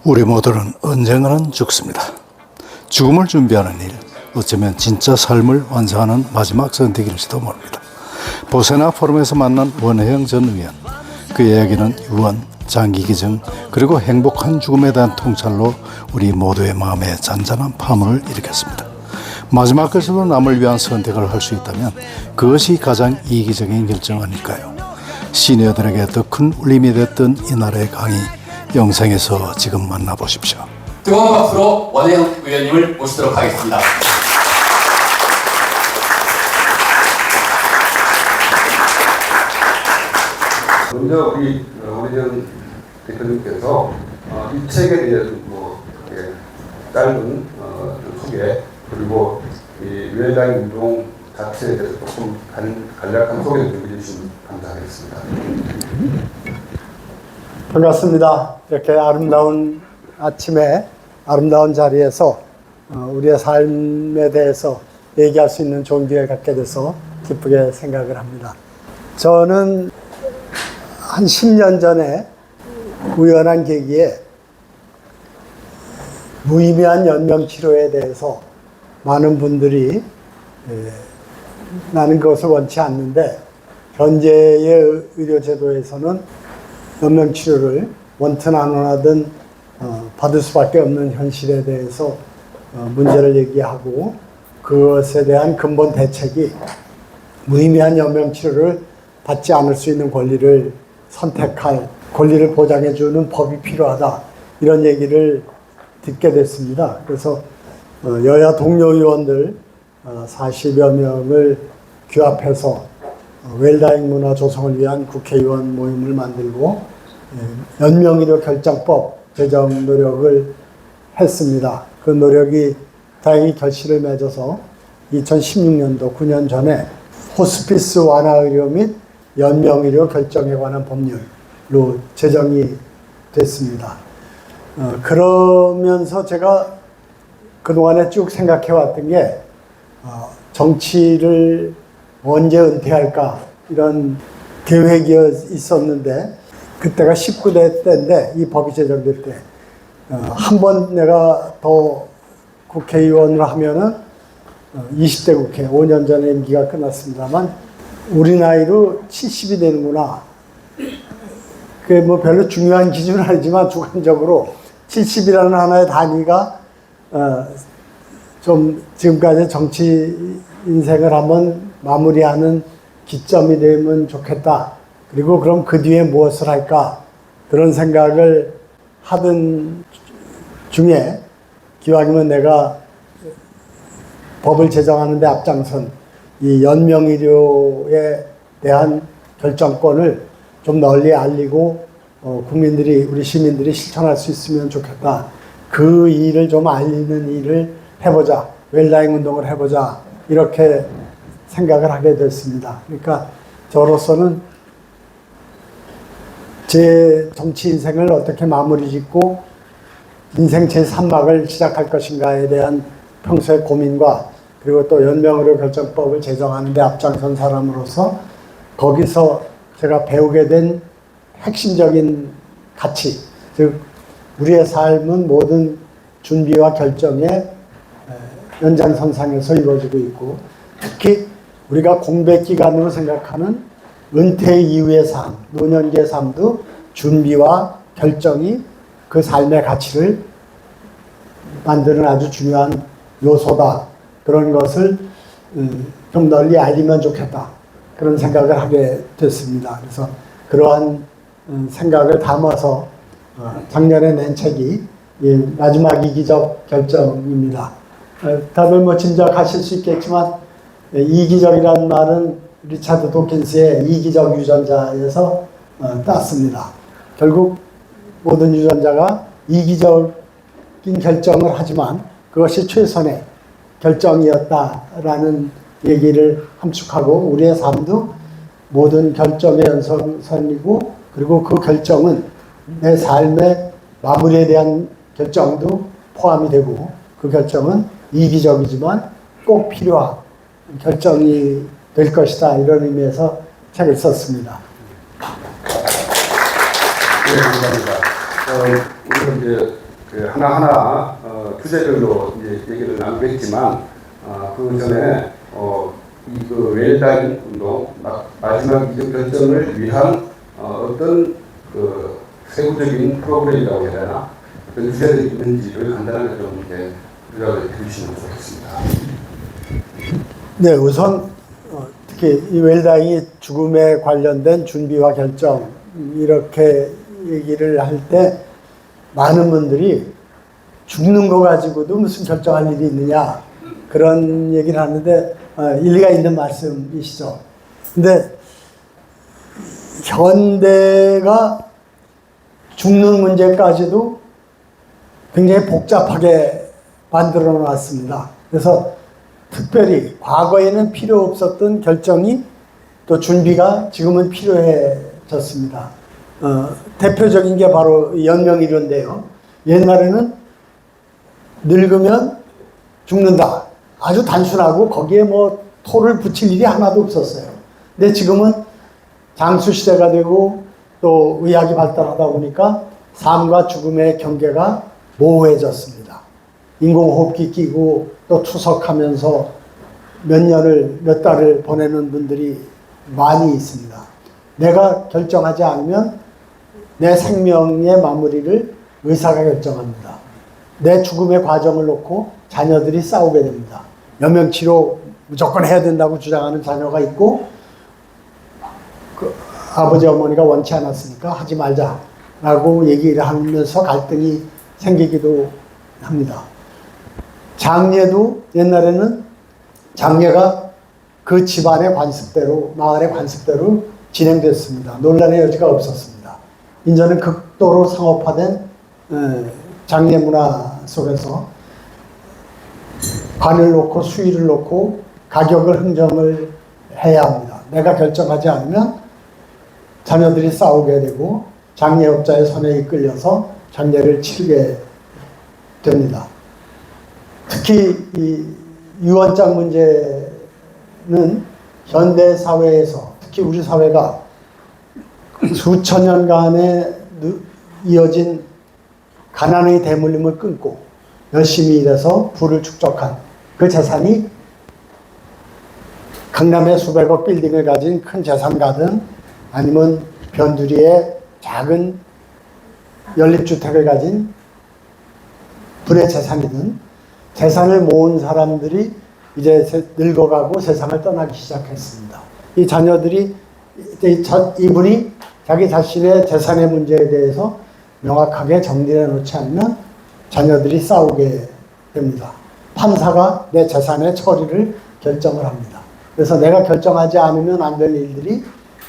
우리 모두는 언젠가는 죽습니다. 죽음을 준비하는 일, 어쩌면 진짜 삶을 완성하는 마지막 선택일지도 모릅니다. 보세나 포럼에서 만난 원혜영 전 의원, 그 이야기는 유언, 장기기증, 그리고 행복한 죽음에 대한 통찰로 우리 모두의 마음에 잔잔한 파문을 일으켰습니다. 마지막까지도 남을 위한 선택을 할 수 있다면 그것이 가장 이기적인 결정 아닐까요? 시니어들에게 더 큰 울림이 됐던 이날의 강의, 영상에서 지금 만나보십시오. 뜨거운 박수로 원혜영 의원님을 모시도록 하겠습니다. 먼저 우리 원혜영 대표님께서 이 책에 대한 짧은 소개, 그리고 이 위원장 운동 자체에 대해서 조금 간략한 소개를 좀 해주시면 감사하겠습니다. 반갑습니다. 이렇게 아름다운 아침에 아름다운 자리에서 우리의 삶에 대해서 얘기할 수 있는 좋은 기회를 갖게 돼서 기쁘게 생각을 합니다. 저는 한 10년 전에 우연한 계기에 무의미한 연명치료에 대해서 많은 분들이 나는 그것을 원치 않는데 현재의 의료제도에서는 연명치료를 원튼 안 원하든 받을 수밖에 없는 현실에 대해서 문제를 얘기하고 그것에 대한 근본 대책이 무의미한 연명치료를 받지 않을 수 있는 권리를 선택할 권리를 보장해주는 법이 필요하다, 이런 얘기를 듣게 됐습니다. 그래서 여야 동료 의원들 40여 명을 규합해서 웰다잉 문화 조성을 위한 국회의원 모임을 만들고 연명의료 결정법 제정 노력을 했습니다. 그 노력이 다행히 결실을 맺어서 2016년도 9년 전에 호스피스 완화의료 및 연명의료 결정에 관한 법률로 제정이 됐습니다. 그러면서 제가 그동안에 쭉 생각해 왔던 게 정치를 언제 은퇴할까, 이런 계획이 있었는데 그때가 19대 때인데, 이 법이 제정될 때 한 번 내가 더 국회의원을 하면은 20대 국회, 5년 전에 임기가 끝났습니다만 우리 나이로 70이 되는구나. 그게 뭐 별로 중요한 기준은 아니지만 주관적으로 70이라는 하나의 단위가 좀 지금까지 정치 인생을 한번 마무리하는 기점이 되면 좋겠다. 그리고 그럼 그 뒤에 무엇을 할까? 그런 생각을 하던 중에 기왕이면 내가 법을 제정하는 데 앞장선 이 연명의료에 대한 결정권을 좀 널리 알리고 국민들이, 우리 시민들이 실천할 수 있으면 좋겠다. 그 일을 좀 알리는 일을 해보자. 웰다잉 운동을 해보자. 이렇게 생각을 하게 됐습니다. 그러니까 저로서는 제 정치 인생을 어떻게 마무리 짓고 인생 제3막을 시작할 것인가에 대한 평소의 고민과, 그리고 또 연명의료 결정법을 제정하는 데 앞장선 사람으로서 거기서 제가 배우게 된 핵심적인 가치, 즉 우리의 삶은 모든 준비와 결정의 연장선상에서 이루어지고 있고, 특히 우리가 공백기간으로 생각하는 은퇴 이후의 삶, 노년기의 삶도 준비와 결정이 그 삶의 가치를 만드는 아주 중요한 요소다. 그런 것을 좀 널리 알리면 좋겠다. 그런 생각을 하게 됐습니다. 그래서 그러한 생각을 담아서 작년에 낸 책이 마지막 이기적 결정입니다. 다들 뭐 짐작하실 수 있겠지만 이기적이라는 말은 리차드 도킨스의 이기적 유전자에서 땄습니다. 결국 모든 유전자가 이기적인 결정을 하지만 그것이 최선의 결정이었다라는 얘기를 함축하고, 우리의 삶도 모든 결정의 연속선이고, 그리고 그 결정은 내 삶의 마무리에 대한 결정도 포함이 되고, 그 결정은 이기적이지만 꼭 필요한 결정이 될 것이다. 이런 의미에서 책을 썼습니다. 네, 감사합니다. 우리가 이제 그 하나하나 주제별로 이제 얘기를 나누겠지만 그 전에 이그 웰다잉 운동 마지막 이적 결정을 위한 어떤 그 세부적인 프로그램이라고 해야 되나 그런 주제들이 있는지를 간단하게 좀 이제 요약을 해주시면 좋겠습니다. 네, 우선 특히 이 웰다잉이 죽음에 관련된 준비와 결정 이렇게 얘기를 할 때 많은 분들이 죽는 거 가지고도 무슨 결정할 일이 있느냐 그런 얘기를 하는데 일리가 있는 말씀이시죠. 근데 현대가 죽는 문제까지도 굉장히 복잡하게 만들어 놨습니다. 그래서 특별히 과거에는 필요 없었던 결정이 또 준비가 지금은 필요해졌습니다. 대표적인 게 바로 연명이론인데요. 옛날에는 늙으면 죽는다. 아주 단순하고 거기에 뭐 토를 붙일 일이 하나도 없었어요. 근데 지금은 장수 시대가 되고 또 의학이 발달하다 보니까 삶과 죽음의 경계가 모호해졌습니다. 인공호흡기 끼고 또 투석하면서 몇 달을 보내는 분들이 많이 있습니다. 내가 결정하지 않으면 내 생명의 마무리를 의사가 결정합니다. 내 죽음의 과정을 놓고 자녀들이 싸우게 됩니다. 연명치료 무조건 해야 된다고 주장하는 자녀가 있고 아버지 어머니가 원치 않았으니까 하지 말자라고 얘기를 하면서 갈등이 생기기도 합니다. 장례도 옛날에는 장례가 그 집안의 관습대로 마을의 관습대로 진행됐습니다. 논란의 여지가 없었습니다. 이제는 극도로 상업화된 장례 문화 속에서 관을 놓고 수위를 놓고 가격을 흥정을 해야 합니다. 내가 결정하지 않으면 자녀들이 싸우게 되고 장례업자의 손에 이끌려서 장례를 치르게 됩니다. 특히 이 유언장 문제는 현대 사회에서 특히 우리 사회가 수천 년간에 이어진 가난의 대물림을 끊고 열심히 일해서 부를 축적한 그 재산이 강남의 수백억 빌딩을 가진 큰 재산가든 아니면 변두리에 작은 연립주택을 가진 불의 재산이든 재산을 모은 사람들이 이제 늙어가고 세상을 떠나기 시작했습니다. 이 자녀들이 이분이 자기 자신의 재산의 문제에 대해서 명확하게 정리해 놓지 않으면 자녀들이 싸우게 됩니다. 판사가 내 재산의 처리를 결정을 합니다. 그래서 내가 결정하지 않으면 안 될 일들이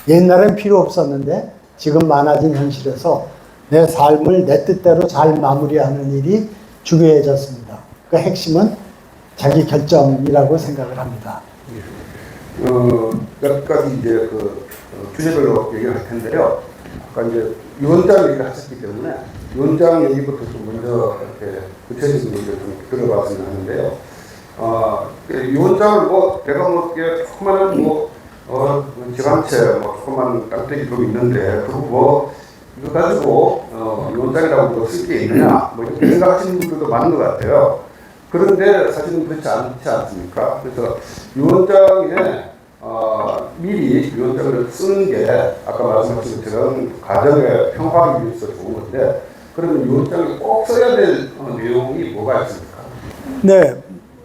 옛날엔 필요 없었는데 지금 많아진 현실에서 내 삶을 내 뜻대로 잘 마무리하는 일이 중요해졌습니다. 그 핵심은 자기 결정이라고 생각을 합니다. 몇 가지 이제 그 주제별로 얘기를 할 텐데요. 아까 이제 유언장 얘기를 하셨기 때문에 유언장 얘기부터 좀 먼저 이렇게 구체적인 얘기를 좀 들어봤으면 하는데요. 유언장을 뭐 내가 뭐 조그마한 뭐 집 한 채 뭐 조그만 땅덩이 좀 있는데 그거 뭐 이거 가지고 유언장이라고 쓸 게 있느냐 뭐 이렇게 생각하시는 분들도 많은 것 같아요. 그런데 사실은 그렇지 않지 않습니까? 그래서 유언장에 미리 유언장을 쓰는 게 아까 말씀하신 것처럼 가정의 평화를 위해서 좋은 건데 그러면 유언장을 꼭 써야 될 내용이 뭐가 있습니까? 네,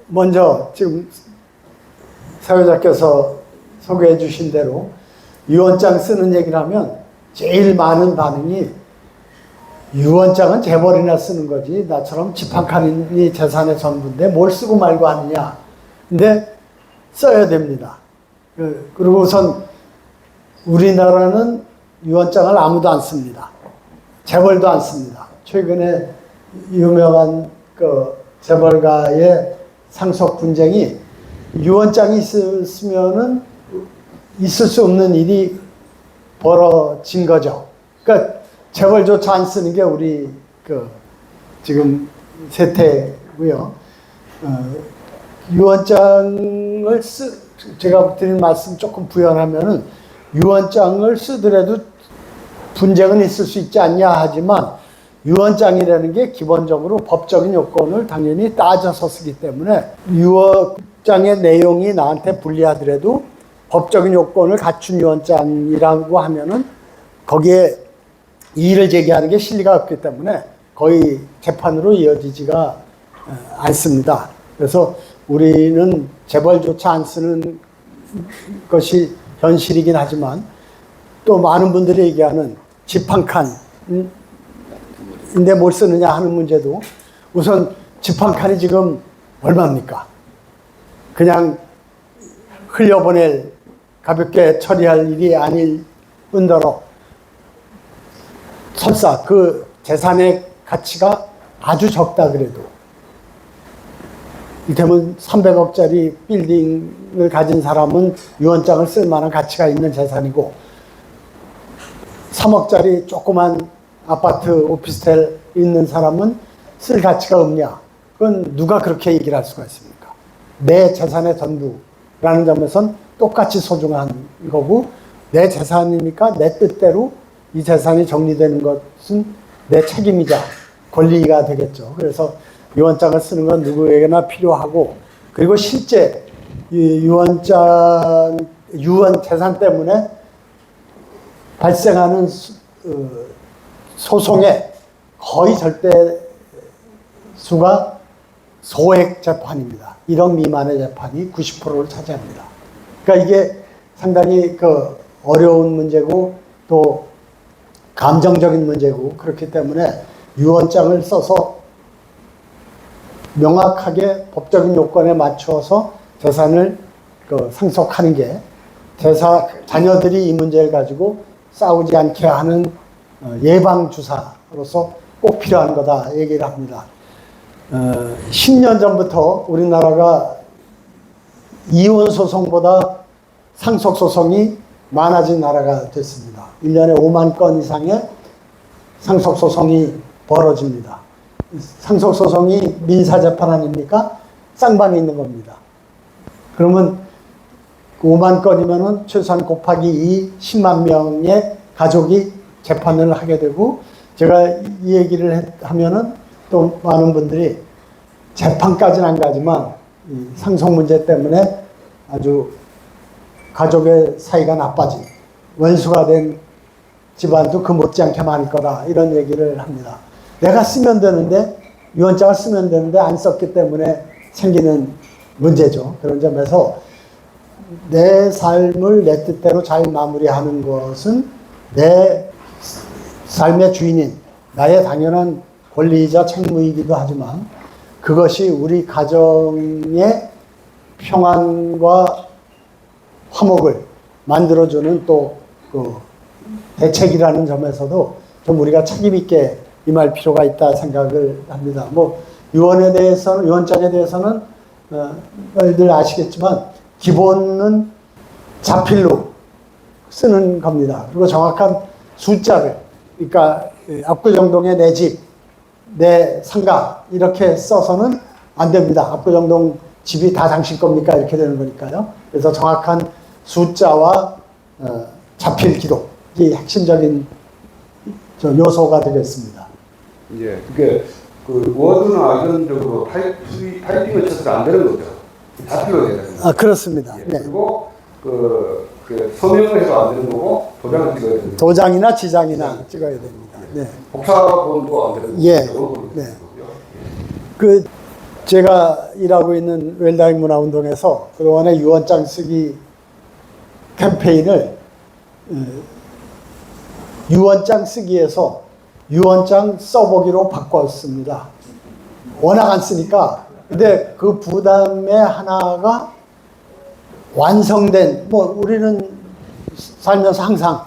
먼저 지금 사회자께서 소개해 주신 대로 유언장 쓰는 얘기를 하면 제일 많은 반응이 유언장은 재벌이나 쓰는 거지 나처럼 집 한 칸이 재산의 전부인데 뭘 쓰고 말고 하느냐. 근데 써야 됩니다. 그리고 우선 우리나라는 유언장을 아무도 안 씁니다. 재벌도 안 씁니다. 최근에 유명한 그 재벌가의 상속 분쟁이 유언장이 있으면은 있을 수 없는 일이 벌어진 거죠. 그러니까 재벌조차 안 쓰는 게 우리 그 지금 세태고요. 유언장을 제가 드린 말씀 조금 부연하면은 유언장을 쓰더라도 분쟁은 있을 수 있지 않냐 하지만 유언장이라는 게 기본적으로 법적인 요건을 당연히 따져서 쓰기 때문에 유언장의 내용이 나한테 불리하더라도 법적인 요건을 갖춘 유언장이라고 하면은 거기에 이의를 제기하는 게 실리가 없기 때문에 거의 재판으로 이어지지가 않습니다. 그래서 우리는 재벌조차 안 쓰는 것이 현실이긴 하지만 또 많은 분들이 얘기하는 집 한 칸인데 뭘 쓰느냐 하는 문제도 우선 집 한 칸이 지금 얼마입니까? 그냥 흘려보낼 가볍게 처리할 일이 아닐 뿐더러 설사 그 재산의 가치가 아주 적다 그래도 이를테면 300억짜리 빌딩을 가진 사람은 유언장을 쓸 만한 가치가 있는 재산이고 3억짜리 조그만 아파트 오피스텔 있는 사람은 쓸 가치가 없냐? 그건 누가 그렇게 얘기를 할 수가 있습니까? 내 재산의 전부라는 점에선 똑같이 소중한 거고 내 재산이니까 내 뜻대로 이 재산이 정리되는 것은 내 책임이자 권리가 되겠죠. 그래서 유언장을 쓰는 건 누구에게나 필요하고 그리고 실제 이 유언 재산 때문에 발생하는 소송의 거의 절대 수가 소액 재판입니다. 1억 미만의 재판이 90%를 차지합니다. 그러니까 이게 상당히 어려운 문제고 또 감정적인 문제고 그렇기 때문에 유언장을 써서 명확하게 법적인 요건에 맞춰서 재산을 상속하는 게 자녀들이 이 문제를 가지고 싸우지 않게 하는 예방주사로서 꼭 필요한 거다 얘기를 합니다. 10년 전부터 우리나라가 이혼 소송보다 상속 소송이 많아진 나라가 됐습니다. 1년에 5만 건 이상의 상속 소송이 벌어집니다. 상속 소송이 민사 재판 아닙니까? 쌍방이 있는 겁니다. 그러면 5만 건이면은 최소한 곱하기 2, 10만 명의 가족이 재판을 하게 되고 제가 이 얘기를 하면은 또 많은 분들이 재판까지는 안 가지만 이 상속 문제 때문에 아주 가족의 사이가 나빠진 원수가 된 집안도 그 못지않게 많을 거다 이런 얘기를 합니다. 내가 쓰면 되는데 유언장을 쓰면 되는데 안 썼기 때문에 생기는 문제죠. 그런 점에서 내 삶을 내 뜻대로 잘 마무리하는 것은 내 삶의 주인인 나의 당연한 권리이자 책무이기도 하지만 그것이 우리 가정의 평안과 화목을 만들어주는 또 그 대책이라는 점에서도 좀 우리가 책임있게 임할 필요가 있다 생각을 합니다. 뭐 유언장에 대해서는 너희들 아시겠지만 기본은 자필로 쓰는 겁니다. 그리고 정확한 숫자를 그러니까 압구정동의 내 집, 내 상가 이렇게 써서는 안 됩니다. 압구정동 집이 다 당신 겁니까? 이렇게 되는 거니까요. 그래서 정확한 숫자와 자필 기록이 핵심적인 요소가 되겠습니다. 이제 그 워드나 이런 쪽으로 타이핑을 쳐서 안 되는 거죠. 자필로 돼야 됩니다. 그렇습니다. 예. 네. 그리고 그 서명을 해도 안 되는 거고 도장을 찍어야 됩니다. 도장이나 지장이나 찍어야 됩니다. 네. 복사본도 안 되는 예. 거고요. 네. 제가 일하고 있는 웰다잉 문화운동에서 그동안에 유언장 쓰기 캠페인을 유언장 쓰기에서 유언장 써보기로 바꿨습니다. 워낙 안 쓰니까. 근데 그 부담의 하나가 완성된, 우리는 살면서 항상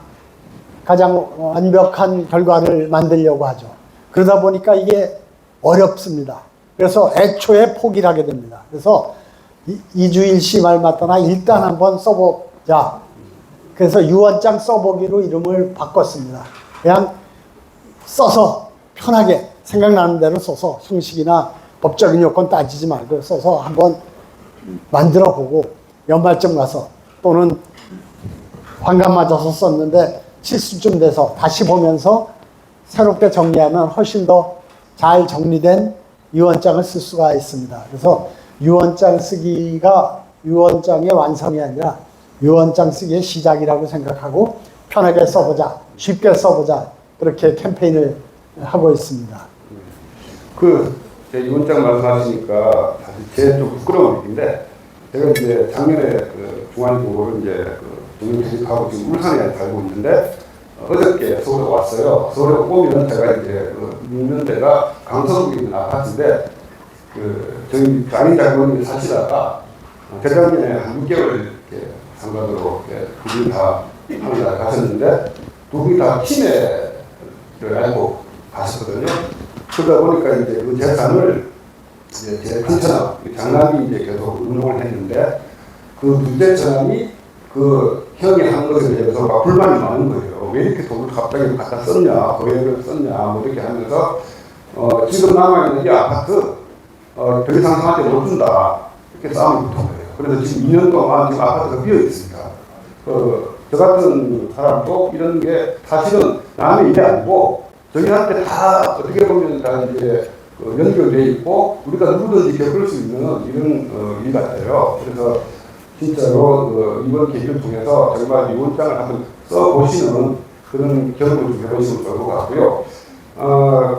가장 완벽한 결과를 만들려고 하죠. 그러다 보니까 이게 어렵습니다. 그래서 애초에 포기를 하게 됩니다. 그래서 이주일씨 말 맞다나 일단 한번 써보자. 그래서 유언장 써보기로 이름을 바꿨습니다. 그냥 써서 편하게 생각나는 대로 써서 형식이나 법적인 요건 따지지 말고 써서 한번 만들어 보고 연말쯤 가서 또는 환갑 맞아서 썼는데 실수쯤 돼서 다시 보면서 새롭게 정리하면 훨씬 더 잘 정리된 유언장을 쓸 수가 있습니다. 그래서 유언장 쓰기가 유언장의 완성이 아니라 유언장 쓰기의 시작이라고 생각하고 편하게 써보자, 쉽게 써보자, 그렇게 캠페인을 하고 있습니다. 제 유언장 말씀하시니까 사실 제 좀 부끄러운 얘기인데, 제가 이제 작년에 중앙고를 이제 독립퇴직하고 지금 울산에 살고 있는데, 어저께 서울에 왔어요. 서울에 오면 제가 이제 묵는 데가 강서구에 있는 아파트인데, 저희 장인 장모님이 사시다가 재작년에 한 6개월 이렇게 상관으로 두 분이 다 하늘나라 가셨는데, 두 분이 다 치매를 앓고 가셨거든요. 그러다 보니까 이제 그 재산을 이제 제 큰 처남, 장남이 이제 계속 운용을 했는데, 그 둘째 처남이 그 형이 한 것에 대해서 막 불만이 많은 거예요. 왜 이렇게 돈을 갑자기 갖다 썼냐, 거액을 썼냐, 뭐 이렇게 하면서, 지금 남아있는 이 아파트, 더 이상 상한테 못 준다. 이렇게 싸움이 붙은 거예요. 그래서 지금 2년 동안 지금 아파트가 비어 있습니다. 저 같은 사람도 이런 게 사실은 남의 일이 아니고, 저희한테 다 어떻게 보면 다 이제 연결되어 있고, 우리가 누구든지 겪을 수 있는 이런 일 같아요. 그래서 진짜로 이번 계기를 통해서 정말 유언장을 한번 써보시는 그런 경험을 좀 해보시면 좋을 것 같고요.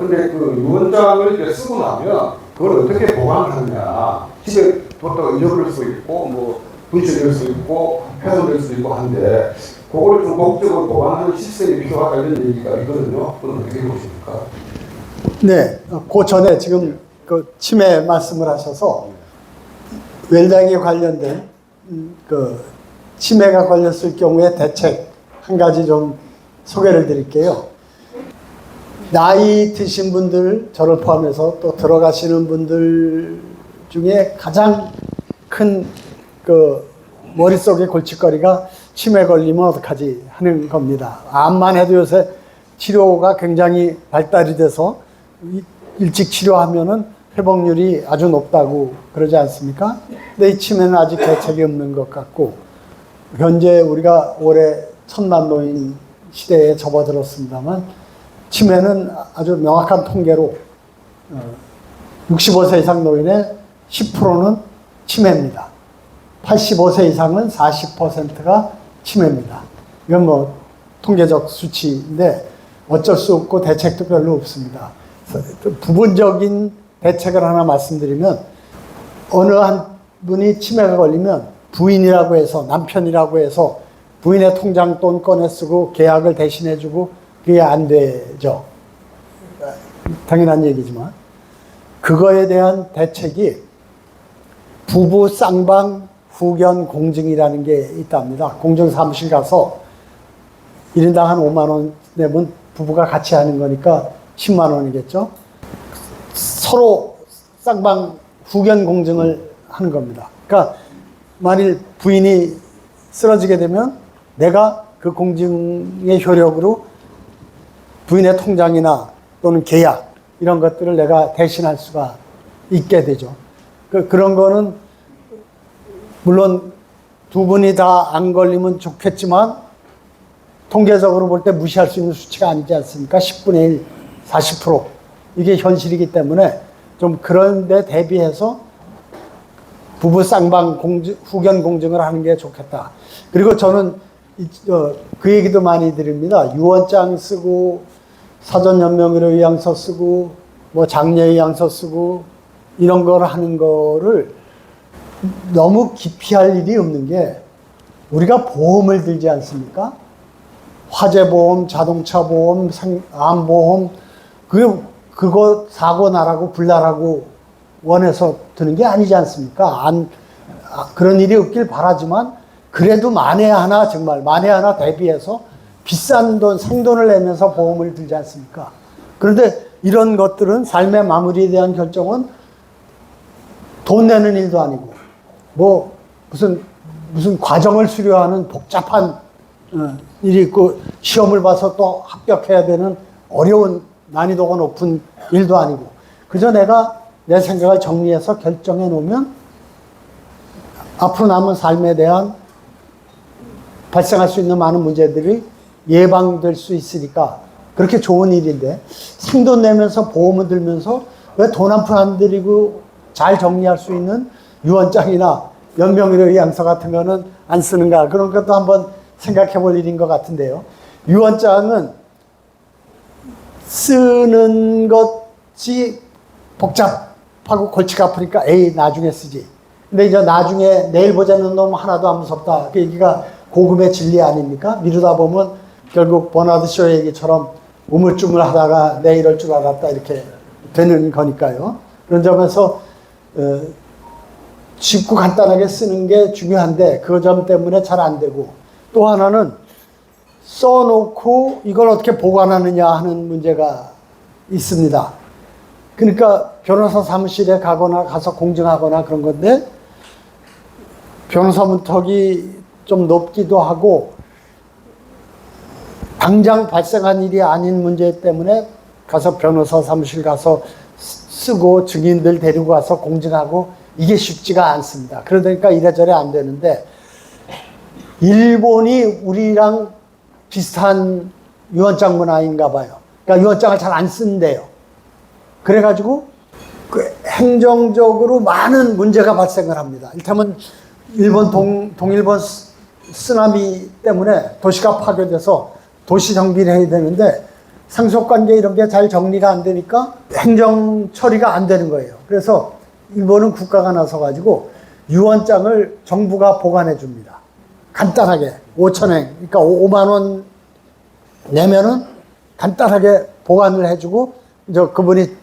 근데 그 유언장을 이렇게 쓰고 나면 그걸 어떻게 보관하느냐. 집에 뒀다가 잊어버릴 수 있고, 뭐, 분실될 수 있고, 훼손될 수 있고 한데, 그거를 좀 목적으로 보관하는 시스템이 필요하다 이런 얘기가 있거든요. 그건 어떻게 보십니까? 네, 그 전에 지금 그 치매 말씀을 하셔서 웰당에 관련된 그 치매가 걸렸을 경우에 대책 한 가지 좀 소개를 드릴게요. 나이 드신 분들, 저를 포함해서 또 들어가시는 분들 중에 가장 큰 그 머릿속의 골칫거리가 치매 걸리면 어떡하지 하는 겁니다. 암만 해도 요새 치료가 굉장히 발달이 돼서 일찍 치료하면은 회복률이 아주 높다고 그러지 않습니까? 근데 이 치매는 아직 대책이 없는 것 같고, 현재 우리가 올해 1000만 노인 시대에 접어들었습니다만, 치매는 아주 명확한 통계로 65세 이상 노인의 10%는 치매입니다. 85세 이상은 40%가 치매입니다. 이건 뭐 통계적 수치인데 어쩔 수 없고 대책도 별로 없습니다. 부분적인 대책을 하나 말씀드리면, 어느 한 분이 치매가 걸리면 부인이라고 해서, 남편이라고 해서 부인의 통장 돈 꺼내 쓰고 계약을 대신해 주고 그게 안 되죠. 당연한 얘기지만 그거에 대한 대책이 부부 쌍방 후견 공증이라는 게 있답니다. 공증사무실 가서 1인당 한 5만 원 내면 부부가 같이 하는 거니까 10만 원이겠죠. 서로 쌍방 후견 공증을 하는 겁니다. 그러니까 만일 부인이 쓰러지게 되면 내가 그 공증의 효력으로 부인의 통장이나 또는 계약 이런 것들을 내가 대신할 수가 있게 되죠. 그런 거는 물론 두 분이 다 안 걸리면 좋겠지만 통계적으로 볼 때 무시할 수 있는 수치가 아니지 않습니까? 10분의 1, 40% 이게 현실이기 때문에 좀 그런 데 대비해서 부부 쌍방 후견 공증을 하는 게 좋겠다. 그리고 저는 그 얘기도 많이 드립니다. 유언장 쓰고 사전 연명의료 의향서 쓰고 뭐 장례 의향서 쓰고 이런 걸 하는 거를 너무 기피할 일이 없는 게, 우리가 보험을 들지 않습니까? 화재보험, 자동차보험, 암보험, 그거 사고 나라고 불나라고 원해서 드는 게 아니지 않습니까? 그런 일이 없길 바라지만, 그래도 만에 하나, 정말 만에 하나 대비해서 비싼 돈, 생돈을 내면서 보험을 들지 않습니까? 그런데 이런 것들은 삶의 마무리에 대한 결정은 돈 내는 일도 아니고, 뭐 무슨 과정을 수료하는 복잡한 일이 있고, 시험을 봐서 또 합격해야 되는 어려운 난이도가 높은 일도 아니고, 그저 내가 내 생각을 정리해서 결정해 놓으면 앞으로 남은 삶에 대한 발생할 수 있는 많은 문제들이 예방될 수 있으니까 그렇게 좋은 일인데 생돈 내면서 보험을 들면서 왜 돈 한 푼 안 들이고 잘 정리할 수 있는 유언장이나 연명의료양서 같은 거는 안 쓰는가, 그런 것도 한번 생각해 볼 일인 것 같은데요. 유언장은 쓰는 것이 복잡하고 골치가 아프니까 에이 나중에 쓰지. 근데 이제 나중에 내일 보자는 놈 하나도 안 무섭다, 그 얘기가 고금의 진리 아닙니까? 미루다 보면 결국 버나드 쇼 얘기처럼 우물쭈물 하다가 내 이럴 줄 알았다 이렇게 되는 거니까요. 그런 점에서 쉽고 간단하게 쓰는 게 중요한데 그 점 때문에 잘 안 되고, 또 하나는 써놓고 이걸 어떻게 보관하느냐 하는 문제가 있습니다. 그러니까 변호사 사무실에 가거나 가서 공증하거나 그런 건데 변호사 문턱이 좀 높기도 하고 당장 발생한 일이 아닌 문제 때문에 가서 변호사 사무실 가서 쓰고 증인들 데리고 가서 공증하고 이게 쉽지가 않습니다. 그러니까 이래저래 안 되는데 일본이 우리랑 비슷한 유언장 문화인가 봐요. 그러니까 유언장을 잘 안 쓴대요. 그래가지고 그 행정적으로 많은 문제가 발생을 합니다. 이를테면 일본 동일본 쓰나미 때문에 도시가 파괴돼서 도시 정비를 해야 되는데 상속관계 이런 게 잘 정리가 안 되니까 행정 처리가 안 되는 거예요. 그래서 일본은 국가가 나서가지고 유언장을 정부가 보관해 줍니다. 간단하게 5,000엔, 그러니까 5만 원 내면은 간단하게 보관을 해주고 이제 그분이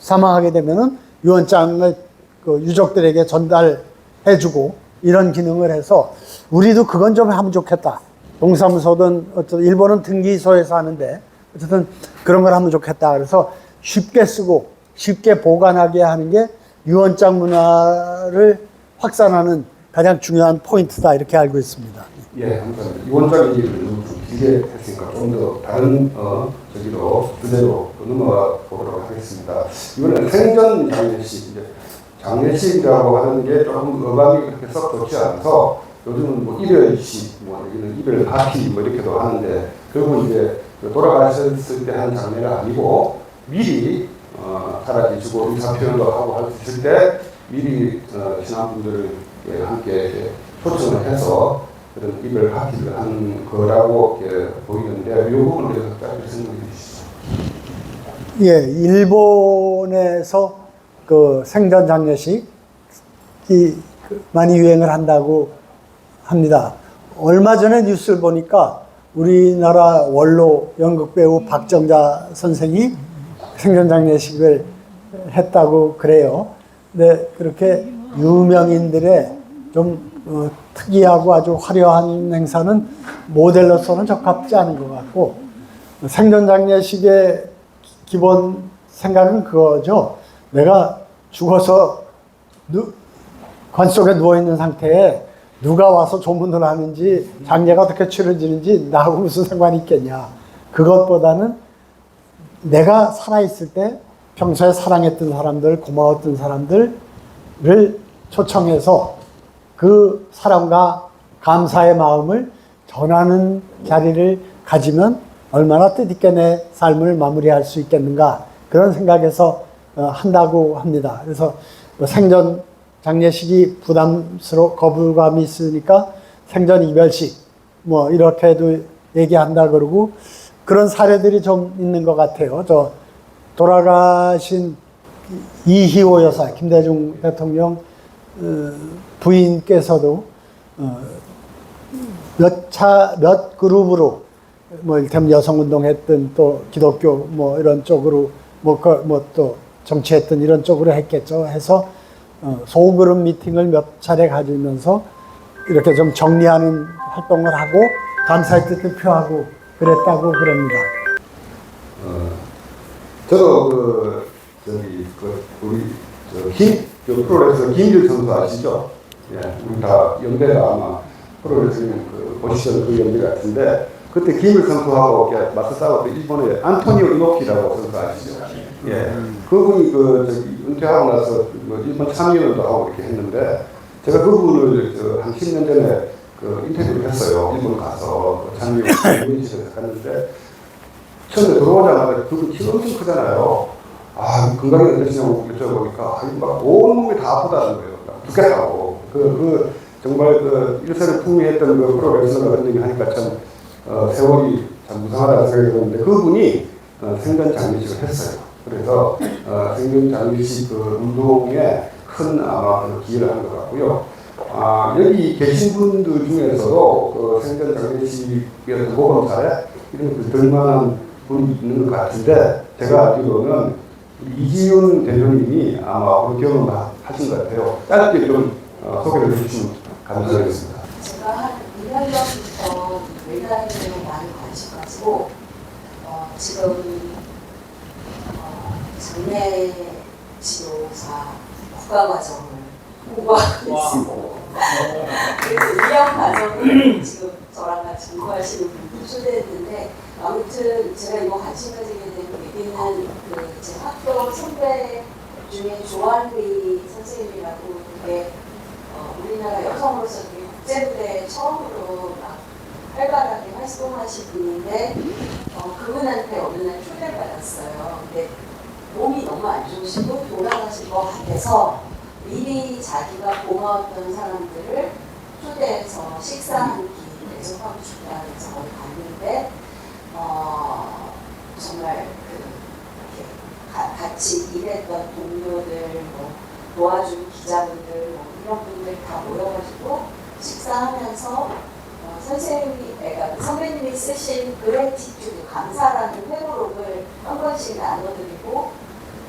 사망하게 되면은 유언장을 그 유족들에게 전달해주고 이런 기능을 해서 우리도 그건 좀 하면 좋겠다. 동사무소든 어쨌든 일본은 등기소에서 하는데 어쨌든 그런 걸 하면 좋겠다. 그래서 쉽게 쓰고 쉽게 보관하게 하는 게 유언장 문화를 확산하는 가장 중요한 포인트다 이렇게 알고 있습니다. 예, 감사합니다. 유언장 얘기를 좀 길게 했으니까 좀 더 다른 저기로 주제로 넘어가 보도록 하겠습니다. 이번에는 생전 장례식, 이제 장례식이라고 하는 게 조금 어감이 그렇게 썩 좋지 않아서 요즘은 뭐 이별식, 뭐 여기는 이별 파티 뭐 이렇게도 하는데 결국 이제 돌아가셨을 때 한 장례가 아니고 미리 살아계시고 의사표현도 하고 할 수 있을 때 미리 신앙분들을 함께 초청을 해서 그런 이별 파티를 하는 거라고 보이는데 이 부분에 대해서 짧게 설명해 주시죠. 예, 일본에서 그 생전 장례식이 많이 유행을 한다고 합니다. 얼마 전에 뉴스를 보니까 우리나라 원로 연극 배우 박정자 선생이 생전 장례식을 했다고 그래요. 근데 그렇게 유명인들의 좀 특이하고 아주 화려한 행사는 모델로서는 적합지 않은 것 같고, 생전 장례식의 기본 생각은 그거죠. 내가 죽어서 관 속에 누워있는 상태에 누가 와서 조문을 하는지 장례가 어떻게 치러지는지 나하고 무슨 상관이 있겠냐. 그것보다는 내가 살아있을 때 평소에 사랑했던 사람들, 고마웠던 사람들을 초청해서 그 사랑과 감사의 마음을 전하는 자리를 가지면 얼마나 뜻있게 내 삶을 마무리할 수 있겠는가, 그런 생각에서 한다고 합니다. 그래서 뭐 생전 장례식이 거부감이 있으니까 생전 이별식 뭐 이렇게도 얘기한다 그러고 그런 사례들이 좀 있는 것 같아요. 저 돌아가신 이희호 여사, 김대중 대통령 부인께서도 몇 그룹으로 뭐 이를테면 여성운동 했든 또 기독교 뭐 이런 쪽으로 뭐 또 정치했던 이런 쪽으로 했겠죠. 해서 소그룹 미팅을 몇 차례 가지면서 이렇게 좀 정리하는 활동을 하고 감사의 뜻을 표하고 그랬다고 그럽니다. 저도 우리 프로레슬러 김길 선수 아시죠? 예, 우리 다 연배가 아마 프로레슬링 보시던 그 연배 같은데 그때 김길 선수하고 맞서 싸웠던 일본의 안토니오 이노키라고 선수 아시죠? 예, 그분이 은퇴하고 나서 일본 참여도 하고 이렇게 했는데 제가 그분을 한 10년 전에 인터뷰를 했어요. 일본 가서 참여 의원실에서 갔는데 처음에 들어오자마자 그분 키가 엄청 크잖아요. 아, 건강이 어떠시냐고 여쭤보니까 막 온몸이 다 아프다는 거예요. 죽겠다고. 정말 일선을 풍미했던 그 프로 레슬러가 그런 얘기 하니까 참 세월이 참 무상하다는 생각이 드는데 그분이 생전 장례식을 했어요. 그래서 생전 장례식 그 운동에 큰 아마 기여를 한 것 같고요. 여기 계신 분들 중에서도 그 생전 장례식의 모범사례 이런 들만한 분이 있는 것 같은데 제가 알기로는 이지훈 대표님이 아마 그 경험을 하신 것 같아요. 짧게 좀 소개를 해주시면 감사하겠습니다. 제가 한 2년 전부터 외다인에 많이 관심 가지고 지금 장례 지도사 국가과정을 공부하고 있습니다. 그래서 2년 과정을 지금 저랑 같이 공부하시는 분들 초대했는데 아무튼 제가 이거 관심 가지게 된 계기는 제 학교 선배 중에 조한리 선생님이라고 되게 우리나라 여성으로서 되게 국제무대에 처음으로 막 활발하게 활동하신 분인데 그분한테 어느 날 초대를 받았어요. 근데 몸이 너무 안 좋으시고 돌아가실 것 같아서 미리 자기가 고마웠던 사람들을 초대해서 식사 한 끼 대접하고 싶다 해서 거기 갔는데 정말 같이 일했던 동료들, 도와준 기자분들, 이런 분들 다 모여가지고 식사하면서 선배님이 쓰신 그래티튜드, 감사라는 회고록을 한 번씩 나눠드리고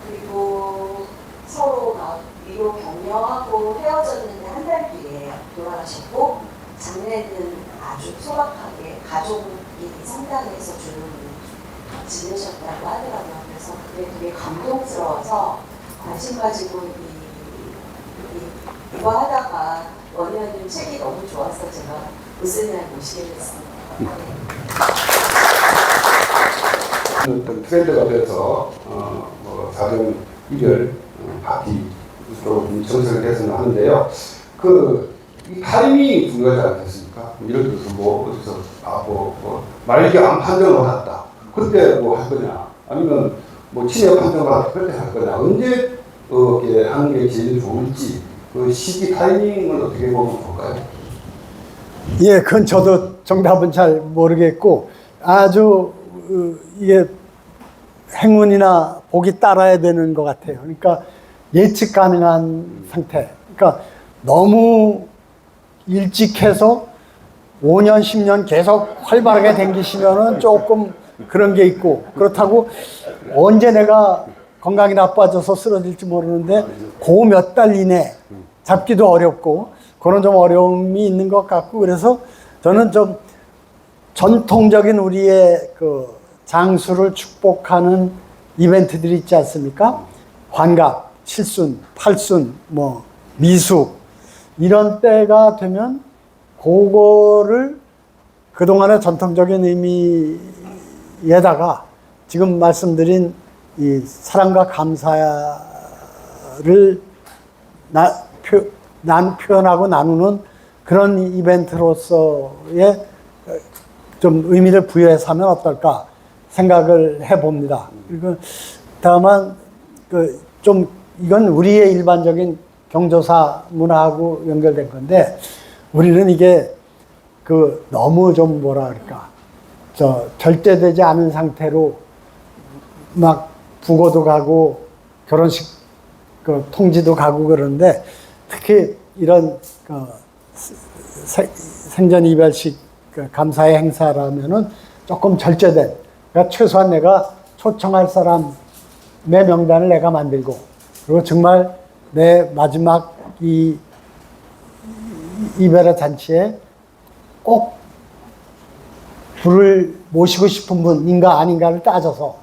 그리고 서로 막 위로 격려하고 헤어졌는데 한 달 뒤에 돌아가셨고 장례는 아주 소박하게 가족끼리 성당에서 주는 지내셨다고 하더라고요. 그래서 그게 되게 감동스러워서 관심 가지고 이거 하다가 원희원님 책이 너무 좋아서 제가 무슨 날 모시게 됐습니다. 어떤 트렌드가 돼서 사전 일열 파티로 정착이 돼서는 하는데요. 이 타이밍이 중요하지 않겠습니까? 예를 들어서 어디서 만약에 암 판정을 받았다. 그때 할 거냐? 아니면 치매 판정을 받았다. 그때 할 거냐? 언제 이렇게 하는 게 제일 좋을지 그 시기 타이밍을 어떻게 보면 좋을까요? 예, 그건 저도 정답은 잘 모르겠고 아주 이게 행운이나 복이 따라야 되는 것 같아요. 그러니까 예측 가능한 상태. 그러니까 너무 일찍 해서 5년, 10년 계속 활발하게 댕기시면은 조금 그런 게 있고 그렇다고 언제 내가 건강이 나빠져서 쓰러질지 모르는데 그 몇 달 이내 잡기도 어렵고 그런 좀 어려움이 있는 것 같고 그래서 저는 좀 전통적인 우리의 그 장수를 축복하는 이벤트들이 있지 않습니까? 환갑, 칠순, 팔순, 미숙 이런 때가 되면 그거를 그동안의 전통적인 의미에다가 지금 말씀드린 이 사랑과 감사를 표현하고 나누는 그런 이벤트로서의 좀 의미를 부여해서 하면 어떨까 생각을 해봅니다. 그리고 다만 좀 이건 우리의 일반적인 경조사 문화하고 연결된 건데 우리는 이게 너무 좀 절제되지 않은 상태로 막 부고도 가고 결혼식 통지도 가고 그러는데 특히 이런 생전 이별식 감사의 행사라면은 조금 절제된 그러니까 최소한 내가 초청할 사람의 명단을 내가 만들고 그리고 정말 내 마지막 이 이별의 잔치에 꼭 불을 모시고 싶은 분인가 아닌가를 따져서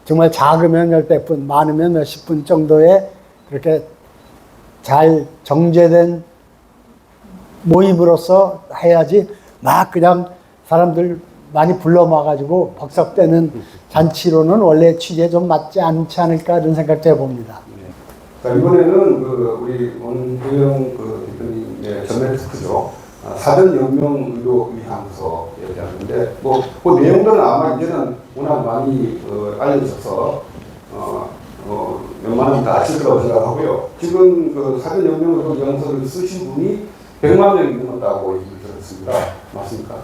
정말 작으면 10분, 많으면 몇십 분 정도의 그렇게 잘 정제된 모임으로서 해야지 막 그냥 사람들 많이 불러 모아가지고 벅석대는 잔치로는 원래 취지에 좀 맞지 않지 않을까 이런 생각도 해봅니다. 자, 이번에는 우리 원효영 대표님의 전매 특허죠. 사전 영명 의료 위함서 얘기하는데 그 내용들은 아마 이제는 워낙 많이 알려져서 웬만하면 다 아실 거라고 생각하고요. 지금 그 사전연명으로 영서를 쓰신 분이 100만 명이 넘었다고 얘기를 들었습니다. 맞습니까?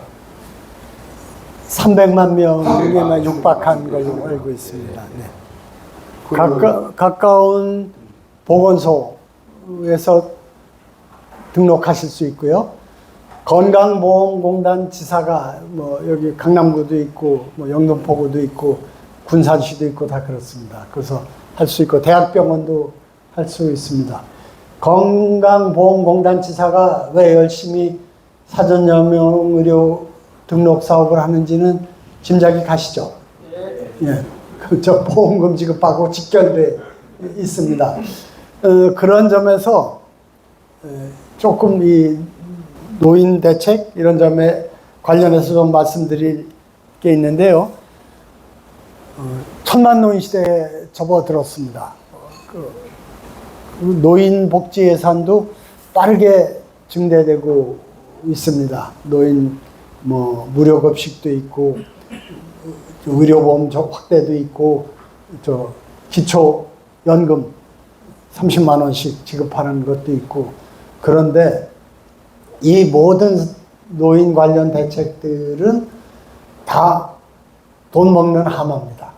300만 명에만 300만 육박한 걸로 알고 있습니다. 네. 가까운 보건소에서 등록하실 수 있고요. 건강보험공단 지사가 뭐 여기 강남구도 있고 뭐 영등포구도 있고 군산시도 있고 다 그렇습니다. 그래서 할 수 있고 대학병원도 할 수 있습니다. 건강보험공단 지사가 왜 열심히 사전여명의료 등록 사업을 하는지는 짐작이 가시죠? 예. 저 보험금 지급하고 직결돼 있습니다. 그런 점에서 조금 이 노인 대책 이런 점에 관련해서 좀 말씀드릴 게 있는데요. 천만 노인 시대에 접어들었습니다. 노인 복지 예산도 빠르게 증대되고 있습니다. 노인 뭐 무료 급식도 있고 의료보험 확대도 있고 저 기초 연금 30만 원씩 지급하는 것도 있고 그런데 이 모든 노인 관련 대책들은 다 돈 먹는 하마입니다.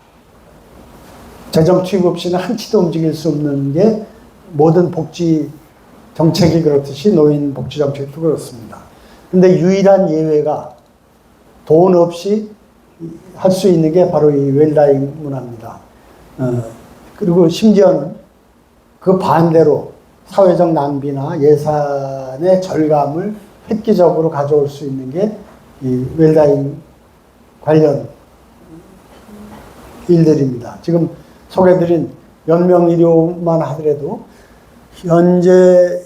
재정 투입 없이는 한치도 움직일 수 없는 게 모든 복지 정책이 그렇듯이 노인 복지 정책도 그렇습니다. 근데 유일한 예외가 돈 없이 할 수 있는 게 바로 이 웰다잉 문화입니다. 그리고 심지어는 그 반대로 사회적 낭비나 예산의 절감을 획기적으로 가져올 수 있는 게 이 웰다잉 관련 일들입니다. 지금 소개드린 연명의료만 하더라도 현재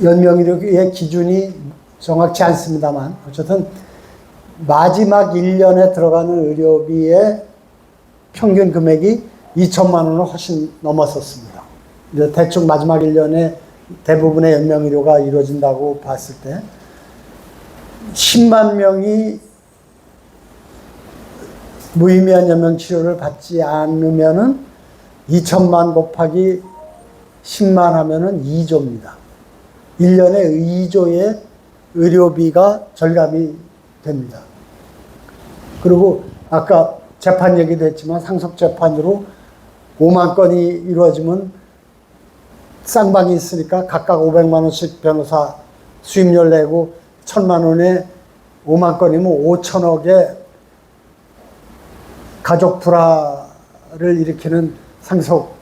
연명의료의 기준이 정확치 않습니다만 어쨌든 마지막 1년에 들어가는 의료비의 평균 금액이 2천만 원을 훨씬 넘었었습니다. 이제 대충 마지막 1년에 대부분의 연명의료가 이루어진다고 봤을 때 10만 명이 무의미한 연명치료를 받지 않으면은 2천만 곱하기 10만 하면은 2조입니다. 1년에 2조의 의료비가 절감이 됩니다. 그리고 아까 재판 얘기도 했지만 상속재판으로 5만 건이 이루어지면 쌍방이 있으니까 각각 500만 원씩 변호사 수임료를 내고 1,000만 원에 5만 건이면 5천억의 가족 불화를 일으키는 상속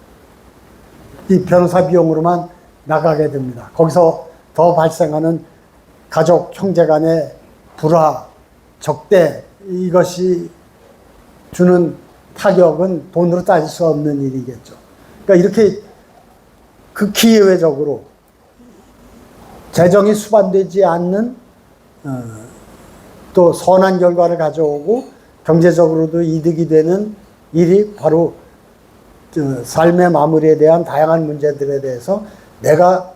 이 변호사 비용으로만 나가게 됩니다. 거기서 더 발생하는 가족 형제 간의 불화, 적대 이것이 주는 타격은 돈으로 따질 수 없는 일이겠죠. 그러니까 이렇게 극히 예외적으로 재정이 수반되지 않는 또 선한 결과를 가져오고 경제적으로도 이득이 되는 일이 바로 삶의 마무리에 대한 다양한 문제들에 대해서 내가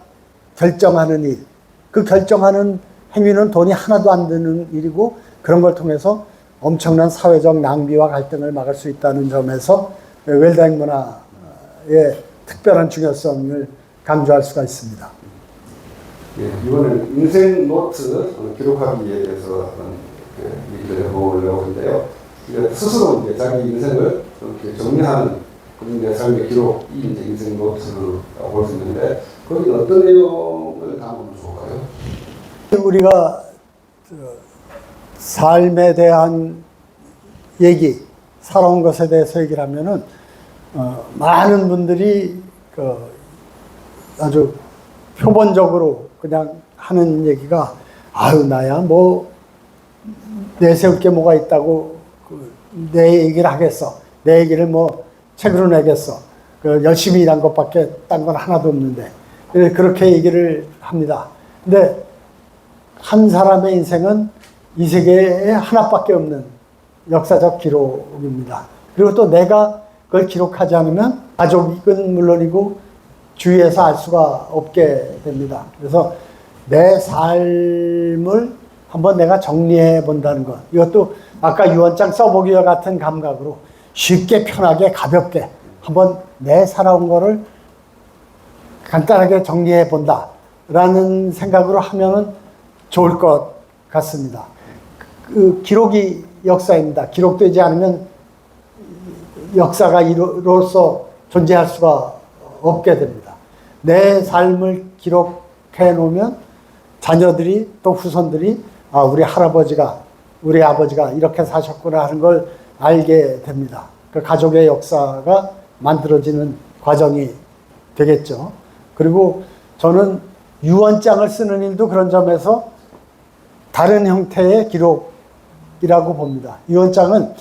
결정하는 일, 그 결정하는 행위는 돈이 하나도 안 드는 일이고 그런 걸 통해서 엄청난 사회적 낭비와 갈등을 막을 수 있다는 점에서 웰다잉 문화의 특별한 중요성을 강조할 수가 있습니다. 예, 이번에는 인생 노트 기록하기에 대해서 얘기를 해보려고 하는데요. 스스로 이제 자기 인생을 이렇게 정리하는 그런 내 삶의 기록이 이제 인생 노트를 볼 수 있는데 거기 어떤 내용을 담으면 좋을까요? 우리가 삶에 대한 얘기, 살아온 것에 대해서 얘기를 하면은 많은 분들이 아주 표본적으로 그냥 하는 얘기가 아유 나야 뭐 내세울 게 뭐가 있다고 내 얘기를 하겠어. 내 얘기를 뭐 책으로 내겠어. 열심히 일한 것밖에 딴 건 하나도 없는데. 그렇게 얘기를 합니다. 근데 한 사람의 인생은 이 세계에 하나밖에 없는 역사적 기록입니다. 그리고 또 내가 그걸 기록하지 않으면 가족은 물론이고 주위에서 알 수가 없게 됩니다. 그래서 내 삶을 한번 내가 정리해 본다는 것. 이것도 아까 유언장 써보기와 같은 감각으로 쉽게 편하게 가볍게 한번 내 살아온 거를 간단하게 정리해 본다라는 생각으로 하면은 좋을 것 같습니다. 그 기록이 역사입니다. 기록되지 않으면 역사가 이로써 존재할 수가 없게 됩니다. 내 삶을 기록해 놓으면 자녀들이 또 후손들이 우리 할아버지가 우리 아버지가 이렇게 사셨구나 하는 걸 알게 됩니다. 그 가족의 역사가 만들어지는 과정이 되겠죠. 그리고 저는 유언장을 쓰는 일도 그런 점에서 다른 형태의 기록이라고 봅니다. 유언장은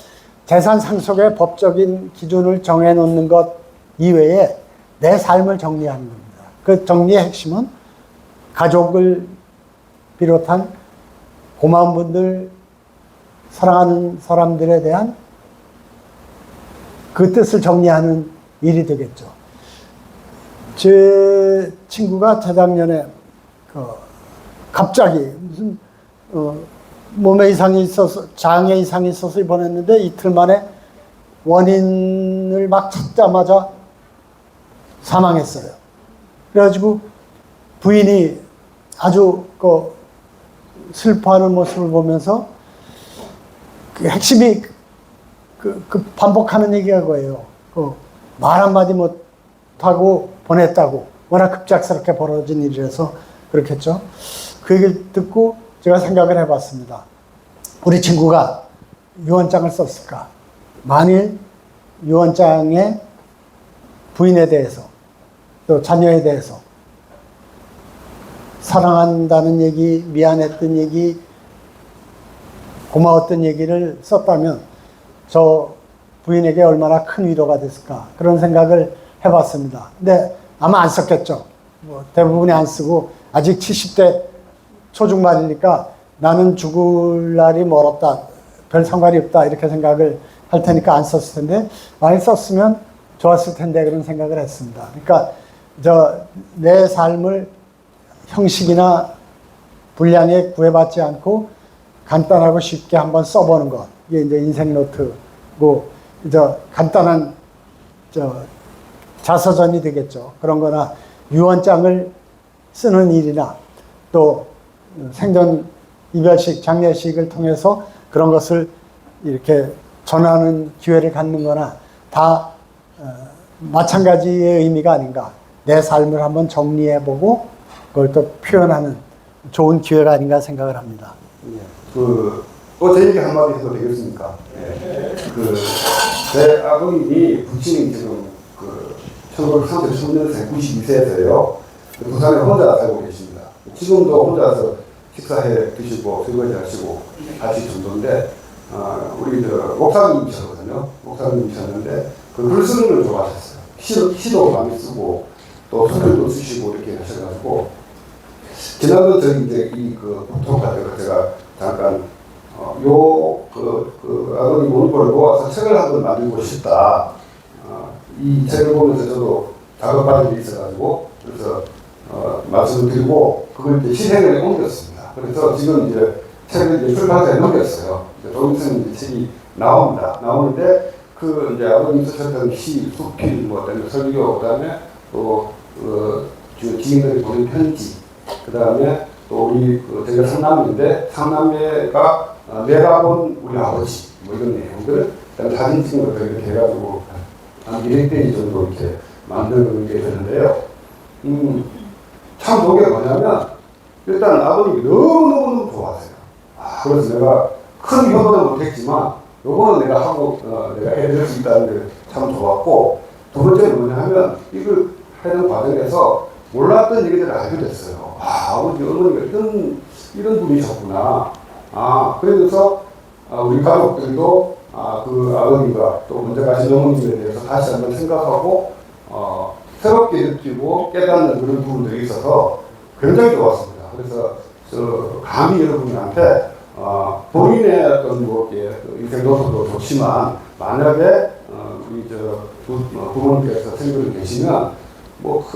재산 상속의 법적인 기준을 정해놓는 것 이외에 내 삶을 정리하는 겁니다. 그 정리의 핵심은 가족을 비롯한 고마운 분들, 사랑하는 사람들에 대한 그 뜻을 정리하는 일이 되겠죠. 제 친구가 재작년에 갑자기 무슨 몸에 이상이 있어서 장애 이상이 있어서 입원했는데 이틀 만에 원인을 막 찾자마자 사망했어요. 그래가지고 부인이 아주 슬퍼하는 모습을 보면서 그 핵심이 반복하는 얘기가 그거예요. 말 한마디 못하고 보냈다고. 워낙 급작스럽게 벌어진 일이라서 그렇겠죠. 그 얘기를 듣고 제가 생각을 해봤습니다. 우리 친구가 유언장을 썼을까? 만일 유언장에 부인에 대해서 또 자녀에 대해서 사랑한다는 얘기, 미안했던 얘기, 고마웠던 얘기를 썼다면 저 부인에게 얼마나 큰 위로가 됐을까 그런 생각을 해봤습니다. 근데 아마 안 썼겠죠. 대부분이 안 쓰고 아직 70대 초중반이니까 나는 죽을 날이 멀었다, 별 상관이 없다 이렇게 생각을 할 테니까 안 썼을 텐데 많이 썼으면 좋았을 텐데 그런 생각을 했습니다. 그러니까 내 삶을 형식이나 분량에 구애받지 않고 간단하고 쉽게 한번 써보는 것. 이게 이제 인생 노트고, 간단한 자서전이 되겠죠. 그런 거나 유언장을 쓰는 일이나 또 생전 이별식, 장례식을 통해서 그런 것을 이렇게 전하는 기회를 갖는 거나 다 마찬가지의 의미가 아닌가. 내 삶을 한번 정리해보고 그걸 또 표현하는 좋은 기회가 아닌가 생각을 합니다. 제 얘기 한마디 해도 되겠습니까? 제 아버님이 부친이 지금 1933년생 92세에서요. 부산에 혼자 살고 계십니다. 지금도 혼자서 식사해 드시고 설거지 하시고 하실 정도인데, 우리 목사님이셨거든요. 목사님이셨는데, 글 쓰는 걸 좋아하셨어요. 시도 많이 쓰고, 또 소설도 쓰시고 이렇게 하셔가지고, 지난번 저희 이제 보통까지 제가 잠깐, 아버님 원고를 모아서 책을 한번 만들고 싶다. 이 책을 보면서 저도 작업받은 게 있어가지고, 그래서 말씀을 드리고, 그걸 이제 실행에 옮겼습니다. 그래서 지금 이제 책을 이제 출판사에 넘겼어요. 조임성 책이 나옵니다. 나오는데, 이제 아버님 쓰셨던 시, 수필, 설교, 그 다음에 또, 지인들이 보낸 편지, 그 다음에 또 우리, 제가 상남매인데, 상남매가 내가 본 우리 아버지, 이런 내용들, 그 다음에 사진 찍은 것들 이렇게 해가지고, 한 200페이지 정도 이렇게 만드는 게 되는데요. 참 좋은 게 뭐냐면, 일단 아버님이 너무너무 좋아하세요. 그래서 내가 큰 효도는 못했지만, 요거는 내가 하고, 내가 해줄 수 있다는 게 참 좋았고, 두 번째는 뭐냐면, 이걸 하는 과정에서 몰랐던 얘기들을 알게 됐어요. 아버지, 어머니가 이런 분이셨구나. 그러면서, 우리 가족들도, 그 아버님과 또 먼저 가신 어머님에 대해서 다시 한번 생각하고, 새롭게 느끼고 깨닫는 그런 부분들이 있어서 굉장히 좋았습니다. 그래서, 감히 여러분한테, 본인의 어떤 인생 노트도 좋지만, 만약에, 우리 부모님께서 생각을 계시면,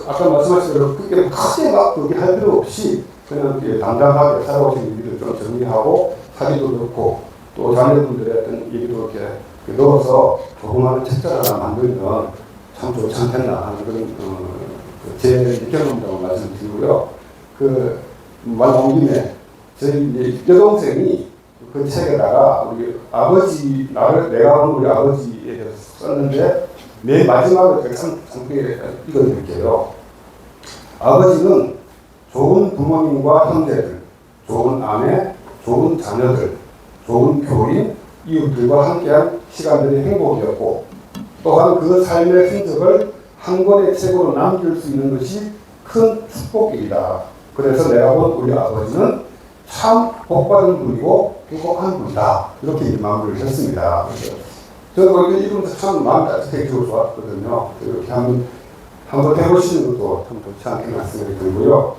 아까 말씀하신 대로 크게 막 그렇게 할 필요 없이 그냥 이렇게 담담하게 살아오신 얘기를 좀 정리하고 사진도 넣고 또 자녀분들의 어떤 얘기도 이렇게 넣어서 조그마한 책자를 하나 만들면 참 좋지 않겠나 하는 그런 제 경험이라고 말씀드리고요. 말 나온 김에 저희 이제 여동생이 그 책에다가 우리 아버지 내가 본 우리 아버지에 대해서 썼는데 맨 마지막으로 제가 상세히 읽어드릴게요. 아버지는 좋은 부모님과 형제들, 좋은 아내, 좋은 자녀들, 좋은 교인, 이웃들과 함께한 시간들이 행복이었고 또한 그 삶의 흔적을 한 권의 책으로 남길 수 있는 것이 큰 축복이다. 그래서 내가 본 우리 아버지는 참 복받은 분이고 행복한 분이다. 이렇게 이제 마무리를 했습니다. 저는 이렇게 읽으면서 참 마음 따뜻해지고 좋았거든요. 이렇게 한번 해보시는 것도 참 좋지 않겠나 생각이 들고요.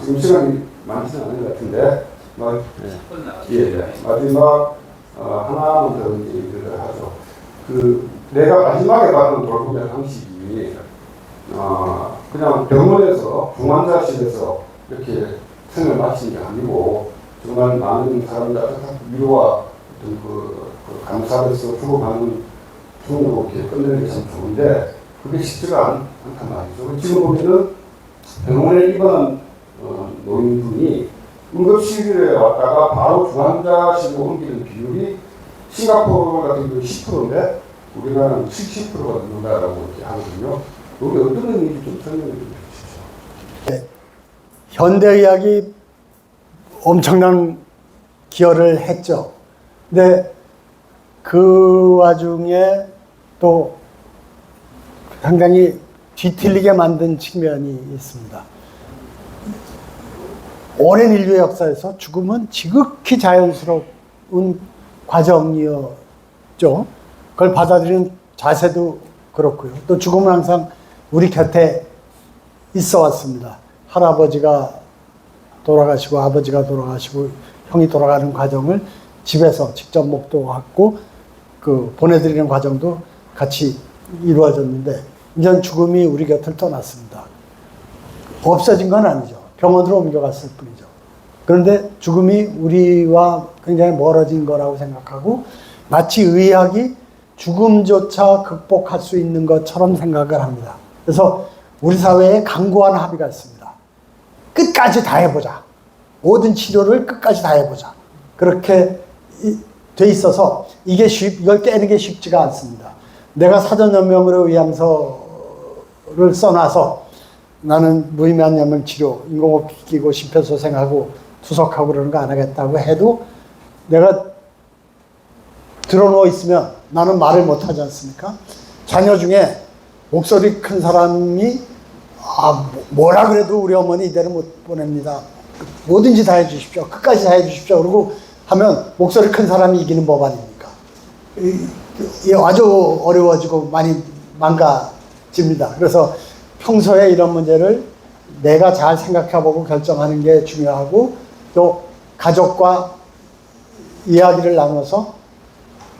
지금 시간이 많지는 않은 것 같은데, 마지막 하나만 더 얘기를 하죠. 내가 마지막에 받은 돌봄의 방식이 그냥 병원에서 중환자실에서 이렇게 생을 마치는 게 아니고 정말 많은 사람들한테 위로와 어떤 그 감사로서 주고받는 중으로 이렇게 끝내는 게 참 좋은데 그게 쉽지가 않단 말이죠. 지금 보면은 병원에 입원한 노인분이 응급실에 왔다가 바로 중환자실로 옮기는 비율이 싱가포르 같은 경우 10%인데 우리나라는 70%가 넘는다라고 이렇게 하거든요. 여기 어떤 의미인지 좀 설명해 주십시오. 네. 현대의학이 엄청난 기여를 했죠. 근데 그 와중에 또 상당히 뒤틀리게 만든 측면이 있습니다. 오랜 인류의 역사에서 죽음은 지극히 자연스러운 과정이었죠. 그걸 받아들이는 자세도 그렇고요. 또 죽음은 항상 우리 곁에 있어 왔습니다. 할아버지가 돌아가시고 아버지가 돌아가시고 형이 돌아가는 과정을 집에서 직접 목도하고 보내드리는 과정도 같이 이루어졌는데 이제 죽음이 우리 곁을 떠났습니다. 없어진 건 아니죠. 병원으로 옮겨갔을 뿐이죠. 그런데 죽음이 우리와 굉장히 멀어진 거라고 생각하고 마치 의학이 죽음조차 극복할 수 있는 것처럼 생각을 합니다. 그래서 우리 사회에 강고한 합의가 있습니다. 끝까지 다 해보자. 모든 치료를 끝까지 다 해보자. 그렇게 돼 있어서 이걸 깨는 게 쉽지가 않습니다. 내가 사전연명으로 의향서를 써놔서 나는 무의미한 연명 치료, 인공호흡 끼고 심폐소생하고 투석하고 그러는 거 안 하겠다고 해도 내가 들어누워 있으면 나는 말을 못 하지 않습니까? 자녀 중에 목소리 큰 사람이 뭐라 그래도 우리 어머니 이대로 못 보냅니다. 뭐든지 다 해주십시오. 끝까지 다 해주십시오. 그러고 하면 목소리 큰 사람이 이기는 법 아닙니까? 이게 아주 어려워지고 많이 망가집니다. 그래서 평소에 이런 문제를 내가 잘 생각해보고 결정하는 게 중요하고 또 가족과 이야기를 나눠서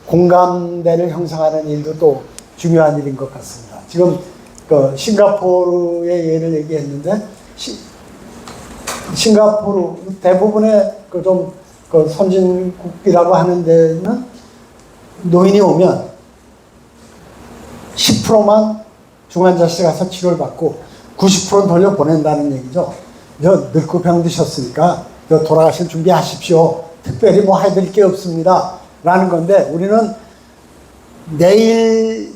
공감대를 형성하는 일도 또 중요한 일인 것 같습니다. 지금 싱가포르의 예를 얘기했는데 싱가포르 대부분의 선진국이라고 하는 데는 노인이 오면 10%만 중환자실 가서 치료를 받고 90%는 돌려보낸다는 얘기죠. 늙고 병드셨으니까 돌아가실 준비하십시오. 특별히 뭐 해드릴 게 없습니다. 라는 건데 우리는 내일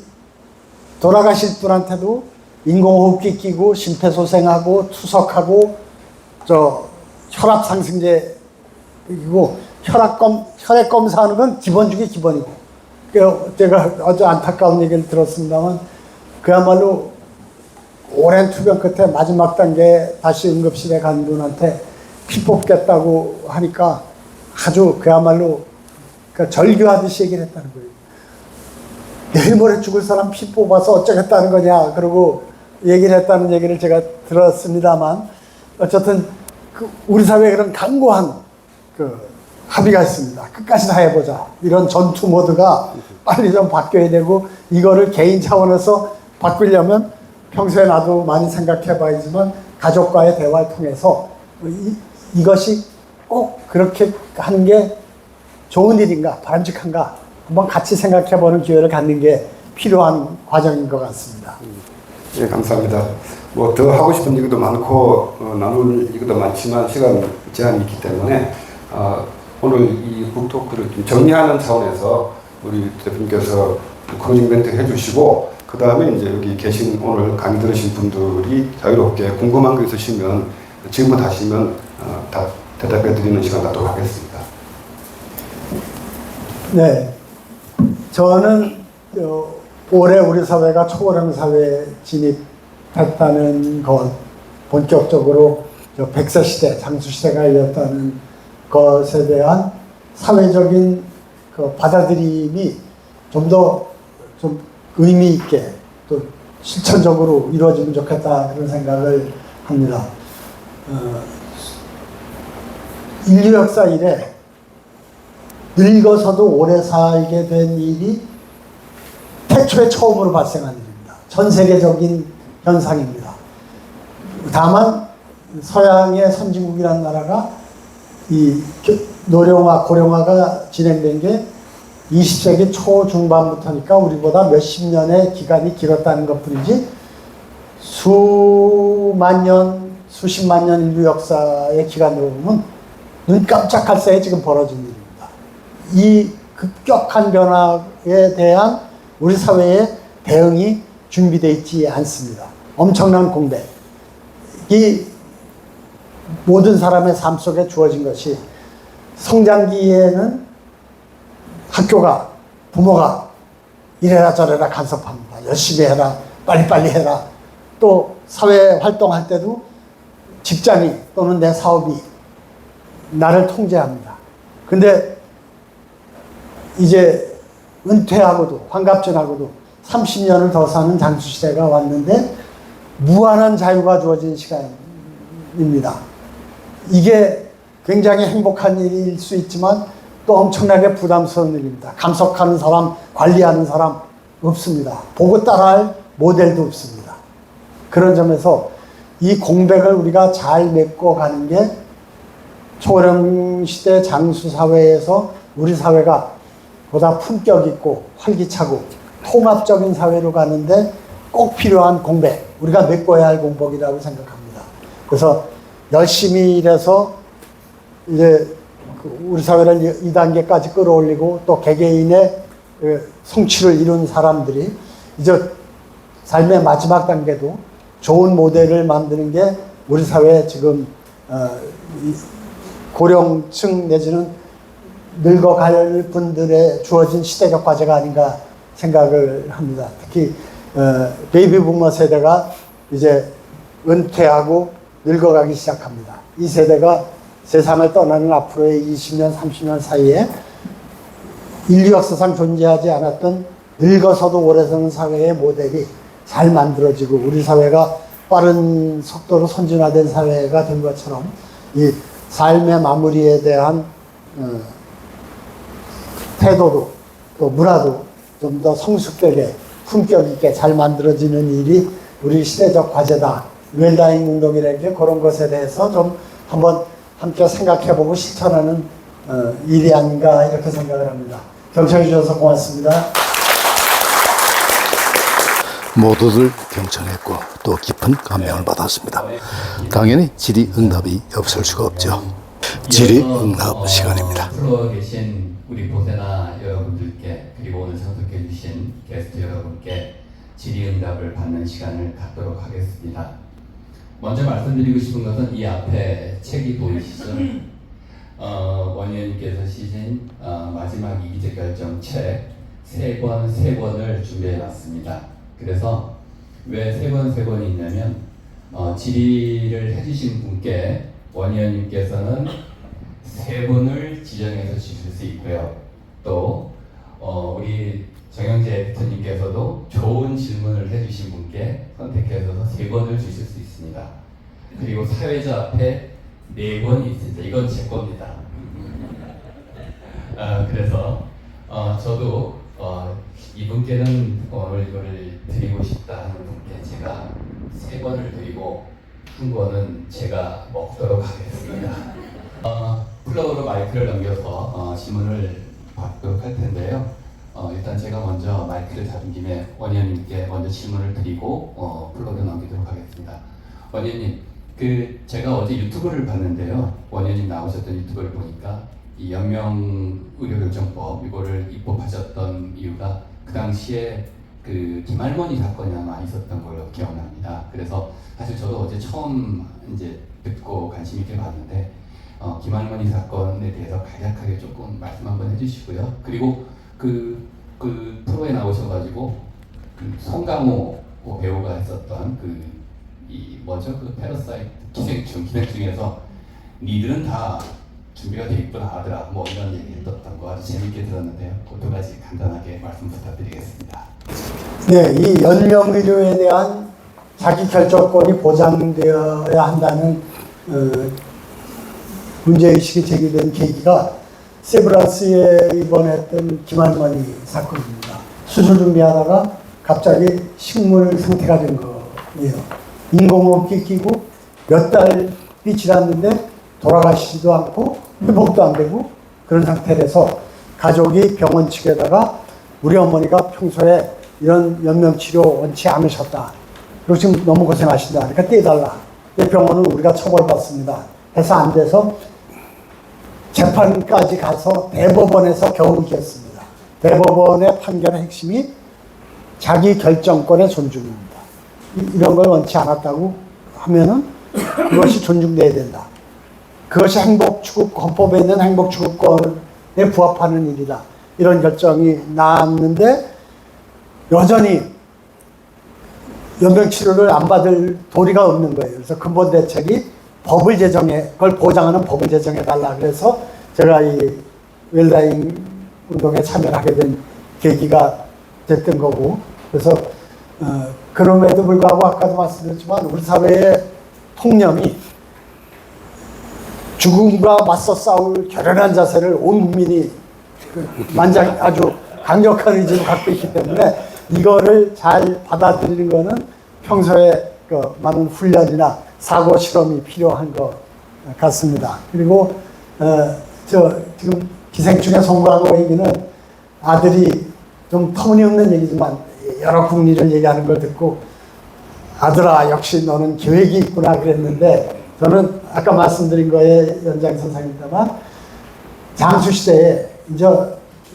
돌아가실 분한테도 인공호흡기 끼고 심폐소생하고 투석하고 혈압 상승제 이고 혈액 검사하는 건 기본 중에 기본이고 제가 아주 안타까운 얘기를 들었습니다만 그야말로 오랜 투병 끝에 마지막 단계에 다시 응급실에 간 분한테 피 뽑겠다고 하니까 아주 그야말로 절규하듯이 얘기를 했다는 거예요. 내일 모레 죽을 사람 피 뽑아서 어쩌겠다는 거냐 그러고 얘기를 했다는 얘기를 제가 들었습니다만 어쨌든 우리 사회에 그런 강고한 합의가 있습니다. 끝까지 다 해보자. 이런 전투 모드가 빨리 좀 바뀌어야 되고 이거를 개인 차원에서 바꾸려면 평소에 나도 많이 생각해 봐야지만 가족과의 대화를 통해서 이것이 꼭 그렇게 하는 게 좋은 일인가, 바람직한가 한번 같이 생각해보는 기회를 갖는 게 필요한 과정인 것 같습니다. 예, 감사합니다. 뭐 더 하고 싶은 얘기도 많고 나눌 얘기도 많지만 시간 제한이 있기 때문에 오늘 이 북토크를 좀 정리하는 차원에서 우리 대표님께서 클로징 멘트 해주시고 그 다음에 이제 여기 계신 오늘 강의 들으신 분들이 자유롭게 궁금한 거 있으시면 질문 하시면 다 대답해 드리는 시간 갖도록 하겠습니다. 네, 저는 올해 우리 사회가 초고령 사회에 진입했다는 것, 본격적으로 100세 시대, 장수 시대가 열렸다는 것에 대한 사회적인 그 받아들임이 좀 더 좀 의미 있게 또 실천적으로 이루어지면 좋겠다 그런 생각을 합니다. 인류 역사 이래 늙어서도 오래 살게 된 일이 태초에 처음으로 발생한 일입니다. 전 세계적인 현상입니다. 다만 서양의 선진국이라는 나라가 이 노령화, 고령화가 진행된 게 20세기 초중반부터니까 우리보다 몇십 년의 기간이 길었다는 것뿐이지 수만 년, 수십만 년 인류 역사의 기간으로 보면 눈 깜짝할 새에 지금 벌어진 일입니다. 이 급격한 변화에 대한 우리 사회의 대응이 준비되어 있지 않습니다. 엄청난 공백. 이 모든 사람의 삶 속에 주어진 것이 성장기에는 학교가, 부모가 이래라 저래라 간섭합니다. 열심히 해라, 빨리빨리 해라. 또 사회 활동할 때도 직장이 또는 내 사업이 나를 통제합니다. 근데 이제 은퇴하고도 환갑전하고도 30년을 더 사는 장수시대가 왔는데 무한한 자유가 주어진 시간입니다. 이게 굉장히 행복한 일일 수 있지만 또 엄청나게 부담스러운 일입니다. 감속하는 사람, 관리하는 사람 없습니다. 보고 따라할 모델도 없습니다. 그런 점에서 이 공백을 우리가 잘 메꿔 가는 게 초고령 시대 장수 사회에서 우리 사회가 보다 품격 있고 활기차고 통합적인 사회로 가는데 꼭 필요한 공백, 우리가 메꿔야 할 공복이라고 생각합니다. 그래서 열심히 일해서 이제 우리 사회를 2단계까지 끌어올리고 또 개개인의 성취를 이룬 사람들이 이제 삶의 마지막 단계도 좋은 모델을 만드는 게 우리 사회 지금 고령층 내지는 늙어갈 분들의 주어진 시대적 과제가 아닌가 생각을 합니다. 특히 베이비 부머 세대가 이제 은퇴하고 늙어가기 시작합니다. 이 세대가 세상을 떠나는 앞으로의 20년, 30년 사이에 인류 역사상 존재하지 않았던 늙어서도 오래 사는 사회의 모델이 잘 만들어지고 우리 사회가 빠른 속도로 선진화된 사회가 된 것처럼 이 삶의 마무리에 대한 태도도 또 문화도 좀 더 성숙되게 품격 있게 잘 만들어지는 일이 우리 시대적 과제다. 웰다잉 운동이라는 게 그런 것에 대해서 좀 한번 함께 생각해보고 실천하는 일이 아닌가 이렇게 생각을 합니다. 경청해 주셔서 고맙습니다. 모두들 경청했고 또 깊은 감명을 받았습니다. 당연히 질의응답이 없을 수가 없죠. 질의응답 시간입니다. 앞으로 계신 우리 보세나 여러분들께 그리고 오늘 참석해 주신 게스트 여러분께 질의응답을 받는 시간을 갖도록 하겠습니다. 먼저 말씀드리고 싶은 것은 이 앞에 책이 보이시죠? 원 의원님께서 쓰신 마지막 이기적 결정 책 3권을 준비해봤습니다. 그래서 왜 3권이 있냐면 질의를 해주신 분께 원 의원님께서는 3분을 지정해서 주실 수 있고요. 또 우리 정영재 에디터님께서도 좋은 질문을 해주신 분께 선택해서 3권을 주실 수 있습니다. 그리고 사회자 앞에 4권이 있습니다. 이건 제 겁니다. 그래서 저도 이분께는 오늘 이거를 드리고 싶다 하는 분께 제가 3권을 드리고 큰 거는 제가 먹도록 하겠습니다. 플로우로 마이크를 넘겨서 질문을 받도록 할 텐데요. 일단 제가 먼저 마이크를 잡은 김에 원의원님께 먼저 질문을 드리고 플로우를 넘기도록 하겠습니다. 원의원님, 제가 어제 유튜브를 봤는데요. 원의원님 나오셨던 유튜브를 보니까 이 연명 의료결정법 이거를 입법하셨던 이유가 그 당시에 김할머니 사건이 아마 있었던 걸로 기억납니다. 그래서 사실 저도 어제 처음 이제 듣고 관심 있게 봤는데 김할머니 사건에 대해서 간략하게 조금 말씀 한번 해주시고요. 그리고 프로에 나오셔가지고 송강호 배우가 했었던 패러사이트 기생충에서 니들은 다 준비가 돼 있구나 하더라 뭐 이런 얘기 했었던 거 아주 재밌게 들었는데요. 그 두 가지 간단하게 말씀 부탁드리겠습니다. 네, 이 연명의료에 대한 자기 결정권이 보장되어야 한다는 문제의식이 제기된 계기가 세브란스에 입원했던 김할머니 사건입니다. 수술 준비하다가 갑자기 식물 상태가 된 거예요. 인공호흡기 끼고 몇 달이 지났는데 돌아가시지도 않고 회복도 안 되고 그런 상태라서 가족이 병원 측에다가 우리 어머니가 평소에 이런 연명치료 원치 않으셨다. 그리고 지금 너무 고생하신다. 그러니까 떼달라. 병원은 우리가 처벌받습니다. 해서 안 돼서 재판까지 가서 대법원에서 겨우 이겼습니다. 대법원의 판결의 핵심이 자기 결정권의 존중입니다. 이런 걸 원치 않았다고 하면은 그것이 존중돼야 된다. 그것이 헌법에 있는 행복추구권에 부합하는 일이다. 이런 결정이 나왔는데 여전히 연명치료를 안 받을 도리가 없는 거예요. 그래서 근본 대책이 법을 제정해, 그걸 보장하는 법을 제정해달라. 그래서 제가 이 웰다잉 운동에 참여하게 된 계기가 됐던 거고, 그래서 그럼에도 불구하고 아까도 말씀드렸지만 우리 사회의 통념이 죽음과 맞서 싸울 결연한 자세를 온 국민이 아주 강력한 의지를 갖고 있기 때문에 이거를 잘 받아들이는 거는 평소에 많은 훈련이나 사고 실험이 필요한 것 같습니다. 그리고 지금 기생충에 성공하고 얘기는 아들이 좀 터무니없는 얘기지만 여러 국리를 얘기하는 걸 듣고 아들아 역시 너는 계획이 있구나 그랬는데 저는 아까 말씀드린 거에 연장선상입니다만 장수시대에 이제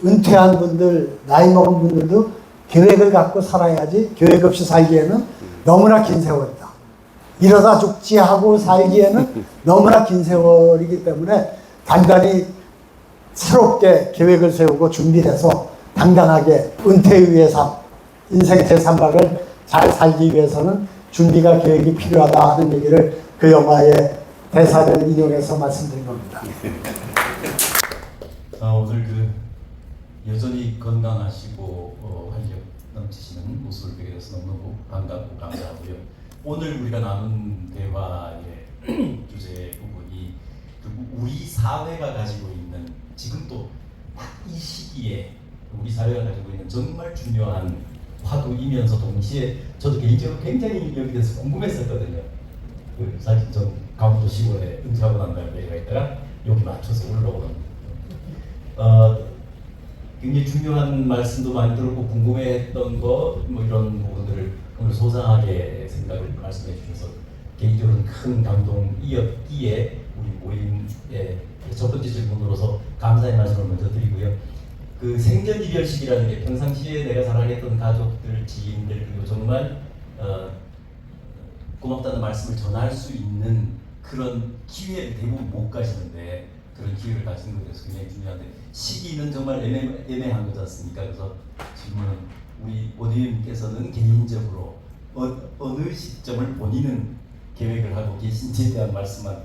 은퇴한 분들 나이 먹은 분들도 계획을 갖고 살아야지 계획 없이 살기에는 너무나 긴 세월이다. 이러다 죽지 하고 살기에는 너무나 긴 세월이기 때문에 단단히 새롭게 계획을 세우고 준비를 해서 당당하게 은퇴 위의 삶, 인생 제3박을 잘 살기 위해서는 준비가 계획이 필요하다 하는 얘기를 그 영화의 대사를 인용해서 말씀드린 겁니다. 오늘 여전히 건강하시고 활력 넘치시는 모습을 보게 돼서 너무너무 반갑고 감사하고요. 오늘 우리가 나눈 대화의 주제 부분이 우리 사회가 가지고 있는 지금 또 딱 이 시기에 우리 사회가 가지고 있는 정말 중요한 화두이면서 동시에 저도 개인적으로 굉장히 여기 대해서 궁금했었거든요. 사실 전 강원도 시골에 은퇴하고 난 다음에 내가 있다가 여기 맞춰서 올라오는 굉장히 중요한 말씀도 많이 들었고 궁금해했던 거 뭐 이런 부분들을 오늘 소상하게 생각을 말씀해 주셔서 개인적으로는 큰 감동이었기에 우리 모임의 첫 번째 질문으로서 감사의 말씀을 먼저 드리고요. 생전이별식이라는 게 평상시에 내가 사랑했던 가족들, 지인들 그리고 정말 고맙다는 말씀을 전할 수 있는 그런 기회를 대부분 못 가지는데 그런 기회를 가지는 것에 대해서 굉장히 중요한데 시기는 정말 애매한 거지 않습니까? 그래서 질문은 우리 원의원님께서는 개인적으로 어느 시점을 본인은 계획을 하고 계신지에 대한 말씀만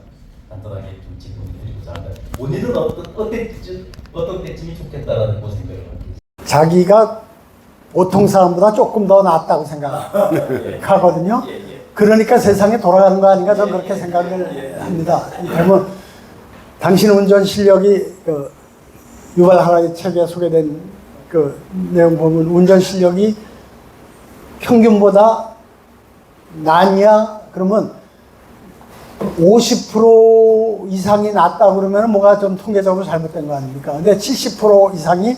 간단하게 좀 질문을 드리고자 합니다. 원의는 어떤 때쯤이 좋겠다라는 그 생각을 하고 계십니까? 자기가 보통 사람보다 조금 더 낫다고 생각하거든요. 그러니까 세상에 돌아가는 거 아닌가 저는 그렇게 생각을 합니다. 그러면 당신 운전 실력이 유발 하라의 책에 소개된 내용 보면 운전 실력이 평균보다 나냐 그러면 50% 이상이 낮다 그러면 뭐가 좀 통계적으로 잘못된 거 아닙니까? 근데 70% 이상이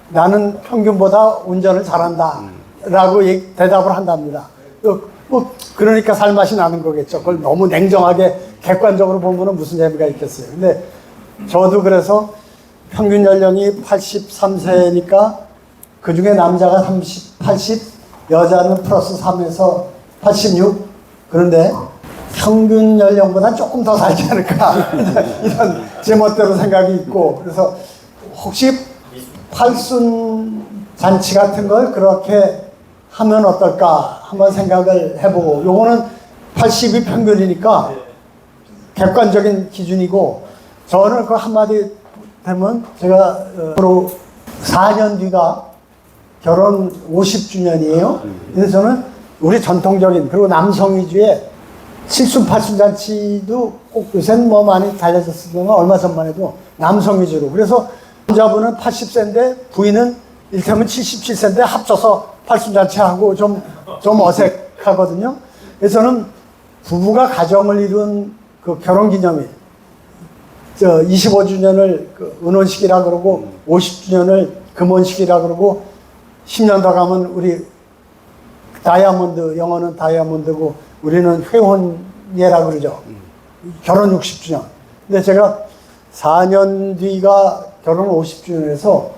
나는 평균보다 운전을 잘한다 라고 대답을 한답니다. 그러니까 살맛이 나는 거겠죠. 그걸 너무 냉정하게 객관적으로 보면 무슨 재미가 있겠어요. 근데 저도 그래서 평균 연령이 83세니까 그 중에 남자가 80, 여자는 플러스 3에서 86. 그런데 평균 연령보다 조금 더 살지 않을까. 이런 제멋대로 생각이 있고. 그래서 혹시 팔순 잔치 같은 걸 그렇게 하면 어떨까 한번 생각을 해보고, 요거는 80이 평균이니까 객관적인 기준이고, 저는 그 한마디 되면 제가 앞으로 4년 뒤가 결혼 50주년이에요. 그래서 저는 우리 전통적인 그리고 남성 위주의 칠순 팔순 잔치도 꼭 요새는 뭐 많이 달라졌으면 얼마 전만 해도 남성 위주로. 그래서 남자분은 80세인데 부인은 일테면 77세인데 합쳐서 팔순 잔치하고 좀 어색하거든요. 그래서 저는 부부가 가정을 이룬 그 결혼 기념일, 25주년을 그 은혼식이라 그러고 50주년을 금혼식이라 그러고 10년 더 가면 우리 다이아몬드, 영어는 다이아몬드고 우리는 회혼예라 그러죠. 결혼 60주년. 근데 제가 4년 뒤가 결혼 50주년에서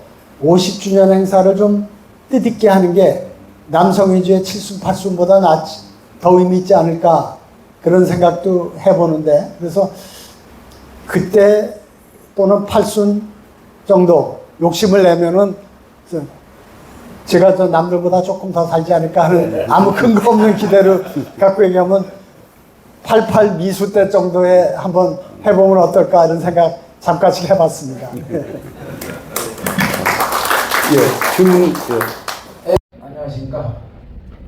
50주년 행사를 좀 뜻있게 하는 게 남성 위주의 7순, 8순보다 더 의미 있지 않을까 그런 생각도 해보는데, 그래서 그때 또는 8순 정도 욕심을 내면은 제가 저 남들보다 조금 더 살지 않을까 하는 아무 근거 없는 기대를 갖고 얘기하면 88 미수 때 정도에 한번 해보면 어떨까 이런 생각 잠깐씩 해봤습니다. 안녕하십니까.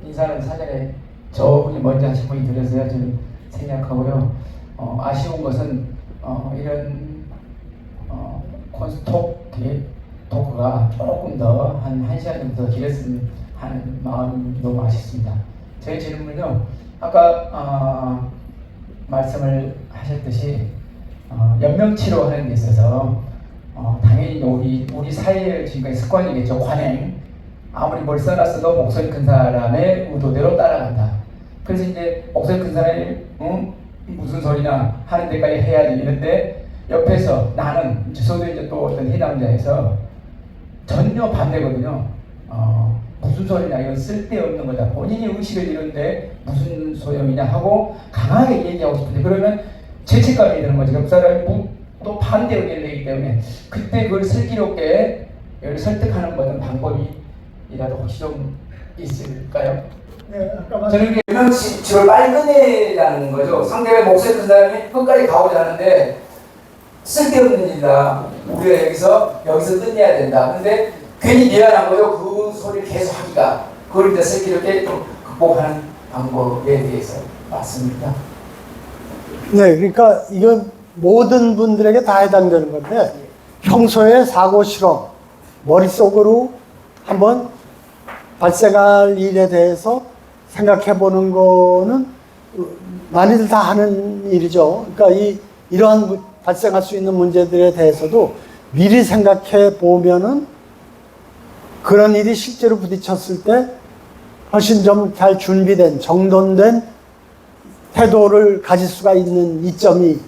인사는 사전에 저분이 먼저 하신 분이 드려서요. 저는 생략하고요. 아쉬운 것은 이런 토크가 조금 더 한 1시간 정도 더 길었으면 하는 마음이 너무 아쉽습니다. 저희 질문은요, 아까 말씀을 하셨듯이 연명치료하는 데 있어서 당연히 우리 사회의 지금까지 습관이겠죠. 관행. 아무리 뭘 써놨어도 목소리 큰 사람의 의도대로 따라간다. 그래서 이제 목소리 큰 사람이 무슨 소리나 하는 데까지 해야 돼. 이런데 옆에서 나는 저도 이제 또 어떤 해당자에서 전혀 반대거든요. 무슨 소리냐, 이건 쓸데없는 거다. 본인이 의식을 이루는데 무슨 소용이냐 하고 강하게 얘기하고 싶은데, 그러면 죄책감이 드는 거죠. 그 사람이 또 반대 의견을 내기 때문에 그때 그걸 슬기롭게 설득하는 것은 방법이라도 혹시 좀 있을까요? 네, 아까 저는 이게 명치를 빨리 끝내라는 거죠. 상대가 목소리 큰 사람이 끝까지 가고자 하는데 쓸데없는 일이다. 우리가 여기서 끝내야 된다. 근데 괜히 미안한 거죠. 그 소리를 계속 하기가. 그걸 이제 슬기롭게 좀 극복하는 방법에 대해서 맞습니다. 네, 그러니까 이건 모든 분들에게 다 해당되는 건데, 평소에 사고 실험, 머릿속으로 한번 발생할 일에 대해서 생각해 보는 거는 많이들 다 하는 일이죠. 그러니까 이러한 발생할 수 있는 문제들에 대해서도 미리 생각해 보면은 그런 일이 실제로 부딪혔을 때 훨씬 좀 잘 준비된, 정돈된 태도를 가질 수가 있는 이점이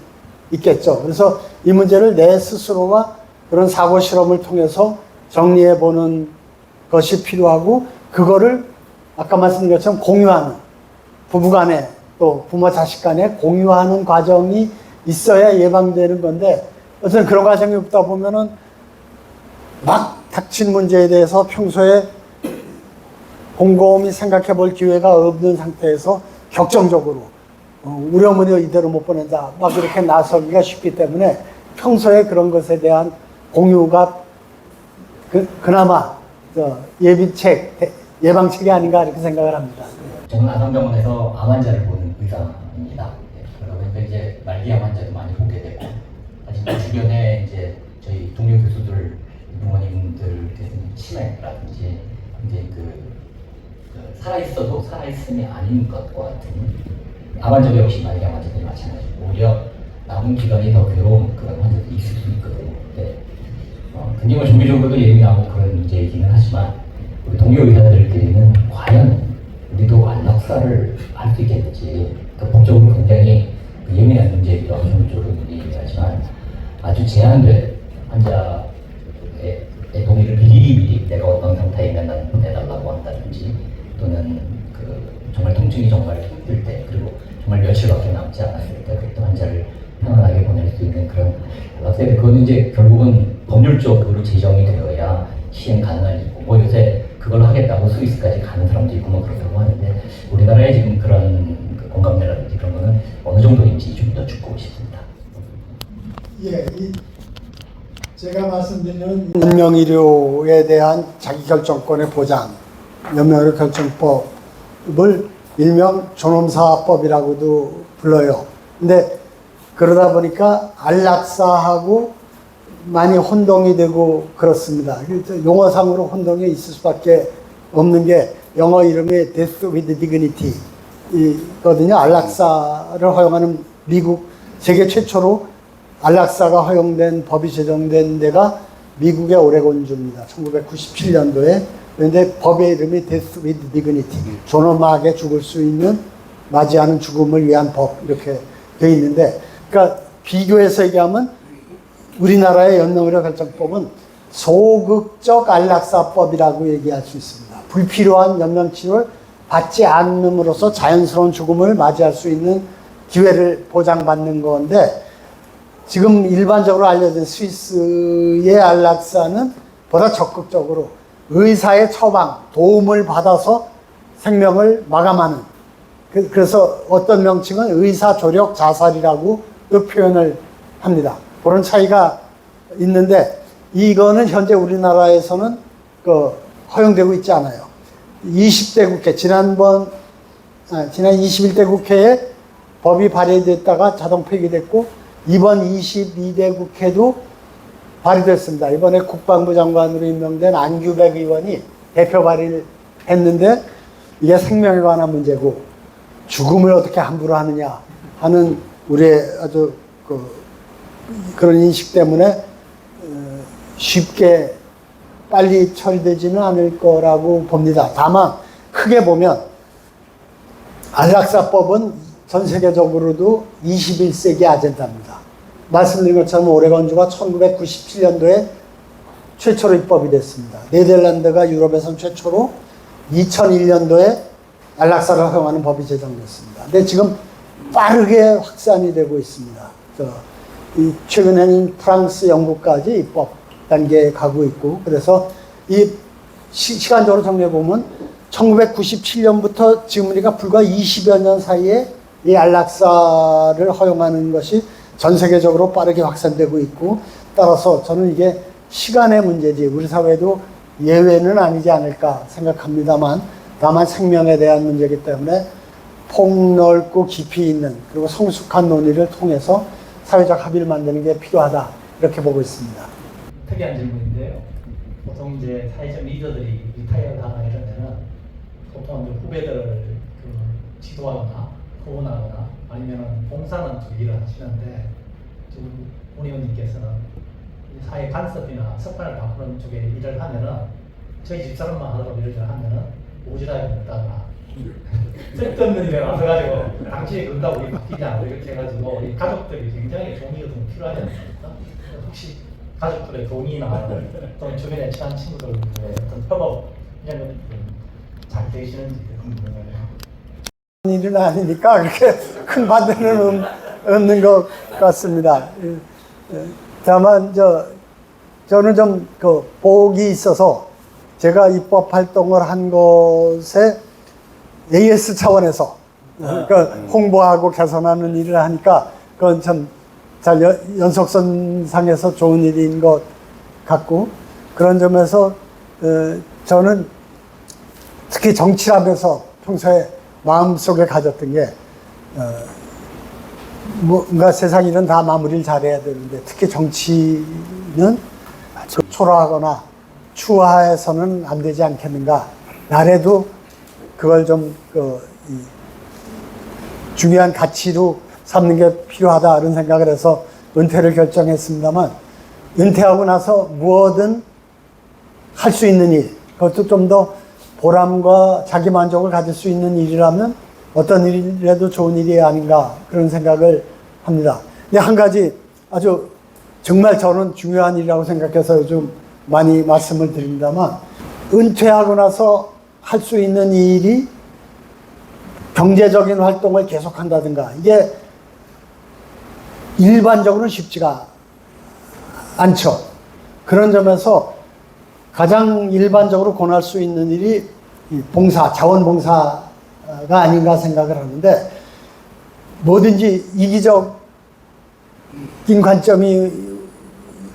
있겠죠. 그래서 이 문제를 내 스스로가 그런 사고 실험을 통해서 정리해 보는 것이 필요하고, 그거를 아까 말씀드린 것처럼 공유하는, 부부간에 또 부모 자식 간에 공유하는 과정이 있어야 예방되는 건데, 어쨌든 그런 과정이 없다 보면은 막 닥친 문제에 대해서 평소에 곰곰이 생각해 볼 기회가 없는 상태에서 격정적으로 우리 어머니 이대로 못 보낸다 막 이렇게 나서기가 쉽기 때문에 평소에 그런 것에 대한 공유가 그나마 예방책이 아닌가 이렇게 생각을 합니다. 저는 아산병원에서 암 환자를 보는 의사입니다. 그러다 보니까 이제 말기암 환자도 많이 보게 되고, 사실 주변에 이제 저희 동료 교수들, 부모님들 치매라든지 이제 살아있어도 살아있음이 아닌 것과 같은 암 환자도 역시 말기암 환자들이 마찬가지고, 오히려 남은 기간이 더 괴로운 그런 환자들이 있을 수 있거든요. 굉장히 종교적으로도 예민하고 그런 문제이기는 하지만 우리 동료 의사들끼리는 과연 우리도 안락사를 할 수 있겠는지 법적으로 굉장히 예민한 문제이기도 하고 종교적으로 얘기하지만 아주 제한된 환자의 동의를 미리 내가 어떤 상태이면 나는 보내달라고 한다든지 또는 정말 통증이 정말 힘들 때 그리고 정말 며칠밖에 남지 않았을 때 그때 환자를 편안하게 보낼 수 있는 그런 안락사인데 그거는 이제 결국은 법률적으로 제정이 되어야 시행 가능한 일이고 뭐 요새 그걸 하겠다고 스위스까지 가는 사람도 있고 뭐 그렇다고 하는데 우리나라에 지금 그런 공감대라든지 그런 거는 어느 정도인지 좀 여쭙고 싶습니다. 예, 제가 말씀드리는 연명의료에 대한 자기결정권의 보장, 연명의료 결정법을 일명 존엄사법이라고도 불러요. 근데 그러다 보니까 안락사하고 많이 혼동이 되고 그렇습니다. 용어상으로 혼동이 있을 수밖에 없는 게 영어 이름이 Death with Dignity 이거든요. 안락사를 허용하는 미국 세계 최초로 안락사가 허용된 법이 제정된 데가 미국의 오레곤주입니다. 1997년도에. 그런데 법의 이름이 Death with Dignity, 존엄하게 죽을 수 있는 맞이하는 죽음을 위한 법 이렇게 되어 있는데, 그러니까 비교해서 얘기하면 우리나라의 연명의료 결정법은 소극적 안락사법이라고 얘기할 수 있습니다. 불필요한 연명치료를 받지 않음으로써 자연스러운 죽음을 맞이할 수 있는 기회를 보장받는 건데, 지금 일반적으로 알려진 스위스의 안락사는 보다 적극적으로 의사의 처방, 도움을 받아서 생명을 마감하는, 그래서 어떤 명칭은 의사조력 자살이라고 표현을 합니다. 그런 차이가 있는데 이거는 현재 우리나라에서는 허용되고 있지 않아요. 20대 국회, 지난 21대 국회에 법이 발의됐다가 자동 폐기됐고 이번 22대 국회도 발의됐습니다. 이번에 국방부 장관으로 임명된 안규백 의원이 대표 발의를 했는데 이게 생명에 관한 문제고 죽음을 어떻게 함부로 하느냐 하는 우리의 아주 그런 인식 때문에 쉽게 빨리 처리되지는 않을 거라고 봅니다. 다만 크게 보면 안락사법은 전 세계적으로도 21세기 아젠다입니다. 말씀드린 것처럼 오레곤주가 1997년도에 최초로 입법이 됐습니다. 네덜란드가 유럽에선 최초로 2001년도에 안락사를 허용하는 법이 제정됐습니다. 근데 지금 빠르게 확산이 되고 있습니다. 최근에는 프랑스, 영국까지 입법 단계에 가고 있고, 그래서 이 시간적으로 정리해보면 1997년부터 지금 우리가 불과 20여 년 사이에 이 안락사를 허용하는 것이 전 세계적으로 빠르게 확산되고 있고, 따라서 저는 이게 시간의 문제지 우리 사회도 예외는 아니지 않을까 생각합니다만, 다만 생명에 대한 문제이기 때문에 폭넓고 깊이 있는 그리고 성숙한 논의를 통해서 사회적 합의를 만드는 게 필요하다 이렇게 보고 있습니다. 특이한 질문인데요. 보통 이제 사회적 리더들이 리타이어를 하거나 이러면은 보통 이제 후배들을 지도하거나 후원하거나 아니면은 봉사는 쪽 일을 하시는데 지금 문 의원님께서는 사회 간섭이나 습관을 바꾸는 쪽에 일을 하면은 저희 집사람만 하더라도 일을 하면은 오지랖이 없다거나 쓸데없는 일에 와서가지고 당신이 그런다고 우리 바뀌지 않고 이렇게 해가지고 우리 가족들이 굉장히 동의가 좀 필요하지 않습니까? 혹시 가족들의 동의나 또는 주변에 친한 친구들의 어떤 협업 이런 것들 잘 되시는지 궁금해요. 일은 아니니까 그렇게 큰 반대는 없는 것 같습니다. 다만 저는 좀 복이 있어서 제가 입법 활동을 한 것에 AS 차원에서 홍보하고 개선하는 일을 하니까 그건 참 잘 연속선상에서 좋은 일인 것 같고, 그런 점에서 저는 특히 정치하면서 평소에 마음속에 가졌던 게 뭔가 세상 일은 다 마무리를 잘해야 되는데 특히 정치는 초라하거나 추하해서는 안 되지 않겠는가. 나래도 그걸 좀 중요한 가치로 삼는 게 필요하다 이런 생각을 해서 은퇴를 결정했습니다만 은퇴하고 나서 무엇든 할 수 있는 일, 그것도 좀 더 보람과 자기 만족을 가질 수 있는 일이라면 어떤 일이라도 좋은 일이 아닌가 그런 생각을 합니다. 근데 한 가지 아주 정말 저는 중요한 일이라고 생각해서 요즘 많이 말씀을 드립니다만 은퇴하고 나서 할 수 있는 일이 경제적인 활동을 계속한다든가 이게 일반적으로는 쉽지가 않죠. 그런 점에서 가장 일반적으로 권할 수 있는 일이 봉사, 자원봉사가 아닌가 생각을 하는데 뭐든지 이기적인 관점이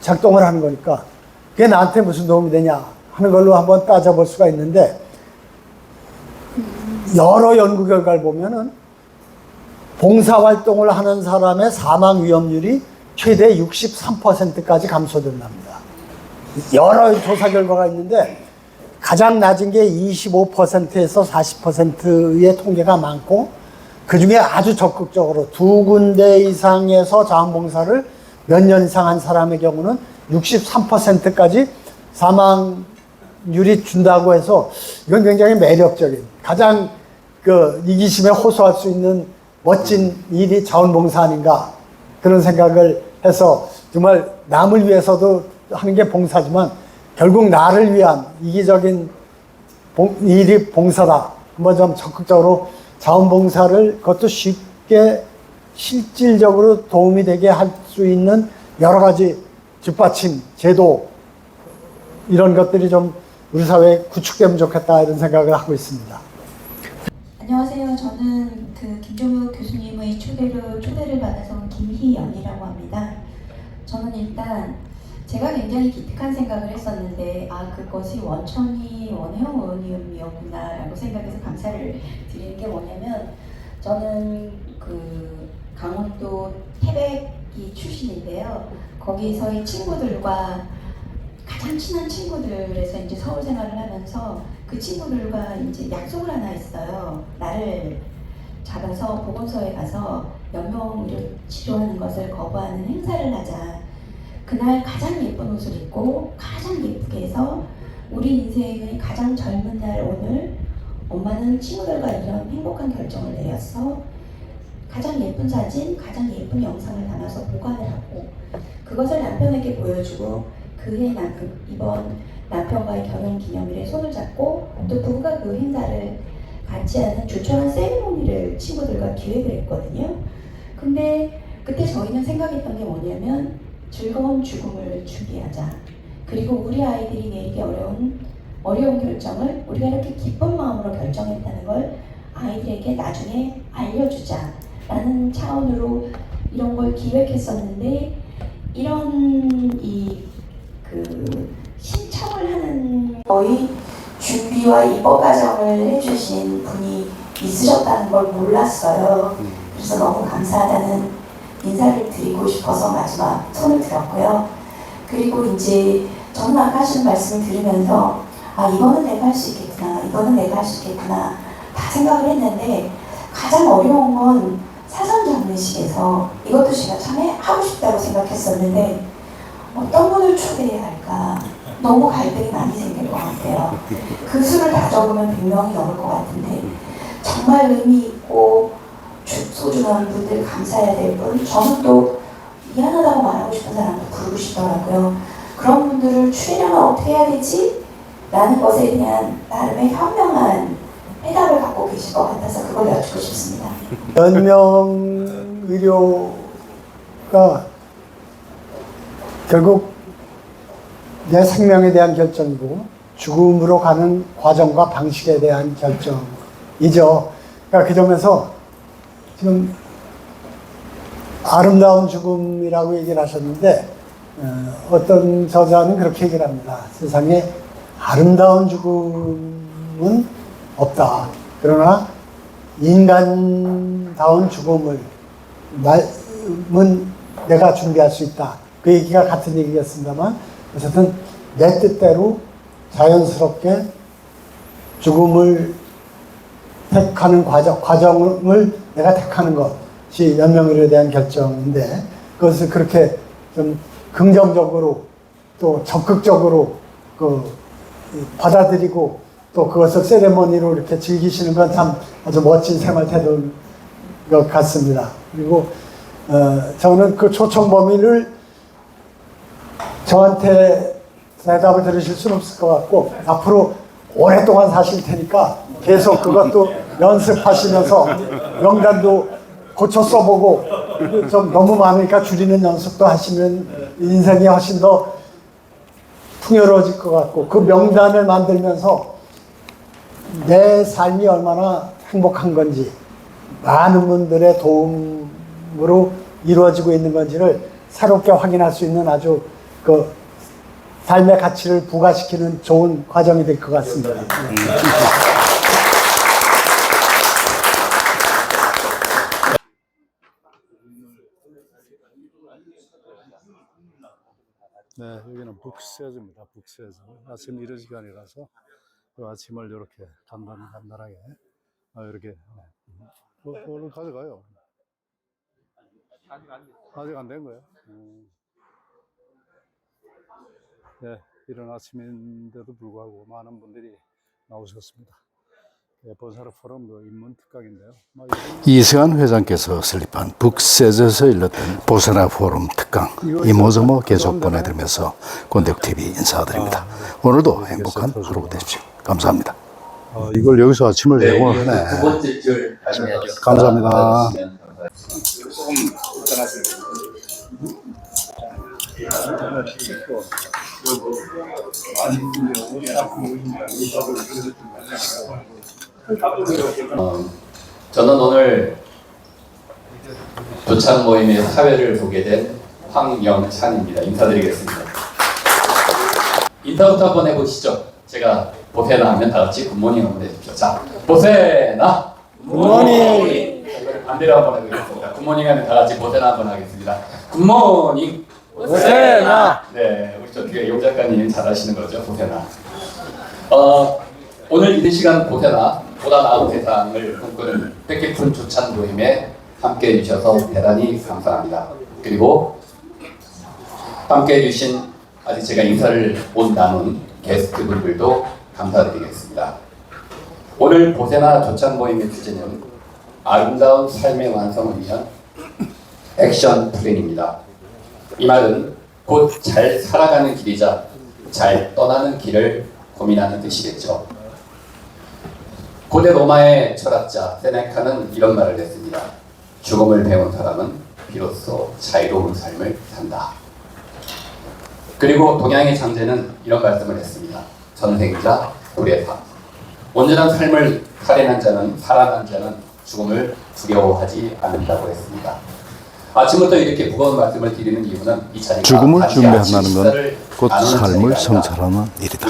작동을 하는 거니까 그게 나한테 무슨 도움이 되냐 하는 걸로 한번 따져볼 수가 있는데 여러 연구 결과를 보면은 봉사활동을 하는 사람의 사망 위험률이 최대 63%까지 감소된답니다. 여러 조사 결과가 있는데 가장 낮은 게 25%에서 40%의 통계가 많고 그 중에 아주 적극적으로 2군데 이상에서 자원봉사를 몇 년 이상 한 사람의 경우는 63%까지 사망률이 준다고 해서 이건 굉장히 매력적인 가장 그 이기심에 호소할 수 있는 멋진 일이 자원봉사 아닌가 그런 생각을 해서 정말 남을 위해서도 하는 게 봉사지만 결국 나를 위한 이기적인 일이 봉사다. 한번 좀 적극적으로 자원봉사를 그것도 쉽게 실질적으로 도움이 되게 할 수 있는 여러 가지 뒷받침, 제도 이런 것들이 좀 우리 사회에 구축되면 좋겠다 이런 생각을 하고 있습니다. 안녕하세요. 저는 그 김종욱 교수님의 초대를 받아서 온 김희연이라고 합니다. 저는 일단 제가 굉장히 기특한 생각을 했었는데 그것이 원천이 원혜영 의원님이었구나라고 생각해서 감사를 드리는 게 뭐냐면 저는 그 강원도 태백이 출신인데요. 거기서의 친구들과 가장 친한 친구들에서 이제 서울 생활을 하면서 그 친구들과 이제 약속을 하나 했어요. 나를 잡아서 보건소에 가서 연명의료 치료하는 것을 거부하는 행사를 하자. 그날 가장 예쁜 옷을 입고 가장 예쁘게 해서 우리 인생의 가장 젊은 날 오늘 엄마는 친구들과 이런 행복한 결정을 내렸어. 가장 예쁜 사진, 가장 예쁜 영상을 담아서 보관을 하고 그것을 남편에게 보여주고 그해 이번 남편과의 결혼기념일에 손을 잡고 또 부부가 그 행사를 같이 하는 조촐한 세리머니를 친구들과 기획을 했거든요. 근데 그때 저희는 생각했던 게 뭐냐면 즐거운 죽음을 준비하자. 그리고 우리 아이들이 내리기 어려운 결정을 우리가 이렇게 기쁜 마음으로 결정했다는 걸 아이들에게 나중에 알려주자라는 차원으로 이런 걸 기획했었는데 이런 신청을 하는 거의 준비와 입법 과정을 해주신 분이 있으셨다는 걸 몰랐어요. 그래서 너무 감사하다는 인사를 드리고 싶어서 마지막 손을 들었고요. 그리고 이제 저는 아까 하시는 말씀을 들으면서 이거는 내가 할 수 있겠구나, 이거는 내가 할 수 있겠구나 다 생각을 했는데 가장 어려운 건 사전 장례식에서 이것도 제가 참 하고 싶다고 생각했었는데 어떤 분을 초대해야 할까 너무 갈등이 많이 생길 것 같아요. 그 수를 다 적으면 100명이 넘을 것 같은데 정말 의미 있고 소중한 분들 감사해야 될 분, 저는 또 미안하다고 말하고 싶은 사람도 부르고 싶더라고요. 그런 분들을 추리려면 어떻게 해야 되지? 라는 것에 대한 나름의 현명한 해답을 갖고 계실 것 같아서 그걸 여쭙고 싶습니다. 연명의료가 결국 내 생명에 대한 결정이고 죽음으로 가는 과정과 방식에 대한 결정이죠. 그러니까 그 점에서 지금 아름다운 죽음이라고 얘기를 하셨는데 어떤 저자는 그렇게 얘기를 합니다. 세상에 아름다운 죽음은 없다. 그러나 인간다운 죽음은 내가 준비할 수 있다. 그 얘기가 같은 얘기였습니다만 어쨌든 내 뜻대로 자연스럽게 죽음을 택하는 과정을 내가 택하는 것 시 연명의료에 대한 결정인데 그것을 그렇게 좀 긍정적으로 또 적극적으로 받아들이고 또 그것을 세레머니로 이렇게 즐기시는 건 참 아주 멋진 생활 태도인 것 같습니다. 그리고 저는 그 초청 범위를 저한테 대답을 들으실 수는 없을 것 같고 앞으로 오랫동안 사실 테니까 계속 그것도 연습하시면서 명단도 고쳐 써보고 좀 너무 많으니까 줄이는 연습도 하시면 인생이 훨씬 더 풍요로워질 것 같고 그 명단을 만들면서 내 삶이 얼마나 행복한 건지 많은 분들의 도움으로 이루어지고 있는 건지를 새롭게 확인할 수 있는 아주 그 삶의 가치를 부과시키는 좋은 과정이 될 것 같습니다. 네, 여기는 북세즈입니다. 북세즈. 아침 이른 시간이라서 그 아침을 이렇게 간단하게 이렇게 오늘 가져가요. 아직 안 된 거예요? 네, 이런 아침인데도 불구하고 많은 분들이 나오셨습니다. 보사르 포럼 인문 특강인데요. 이승환 회장께서 설립한 북세즈에서 일렀던 보사르 포럼 특강 이모저모 계속 보내드리면서 꼰대TV 인사드립니다. 오늘도 행복한 하루 되십시오. 감사합니다. 이걸 여기서 아침을 제공을 하네. 두 번째 줄 감사합니다. 저는 오늘 조찬 모임의 사회를 보게 된 황영찬입니다. 인사드리겠습니다. 인사부터 한번 해보시죠. 제가 보세나 하면 다 같이 굿모닝 한번 해주십시오. 자, 보세나 굿모닝. 이걸 반대로 한번 해보겠습니다. 굿모닝 하면 다 같이 보세나 한번 하겠습니다. 굿모닝 보세나. 네, 우리 저 뒤에 용 작가님 잘하시는 거죠, 보세나. 오늘 이 시간 보세나 보다 나은 세상을 꿈꾸는 뜻깊은 조찬 모임에 함께해 주셔서 대단히 감사합니다. 그리고 함께해 주신 아직 제가 인사를 못 나눈 게스트분들도 감사드리겠습니다. 오늘 보세나 조찬 모임의 주제는 아름다운 삶의 완성을 위한 액션 플랜입니다. 이 말은 곧 잘 살아가는 길이자 잘 떠나는 길을 고민하는 뜻이겠죠. 고대 로마의 철학자 세네카는 이런 말을 했습니다. 죽음을 배운 사람은 비로소 자유로운 삶을 산다. 그리고 동양의 장제는 이런 말씀을 했습니다. 전생자 불의 삶. 온전한 삶을 살아난 자는 죽음을 두려워하지 않는다고 했습니다. 아침부터 이렇게 무거운 말씀을 드리는 이유는 이 자리가 죽음을 준비한다는 건 곧 삶을 성찰하는 일이다.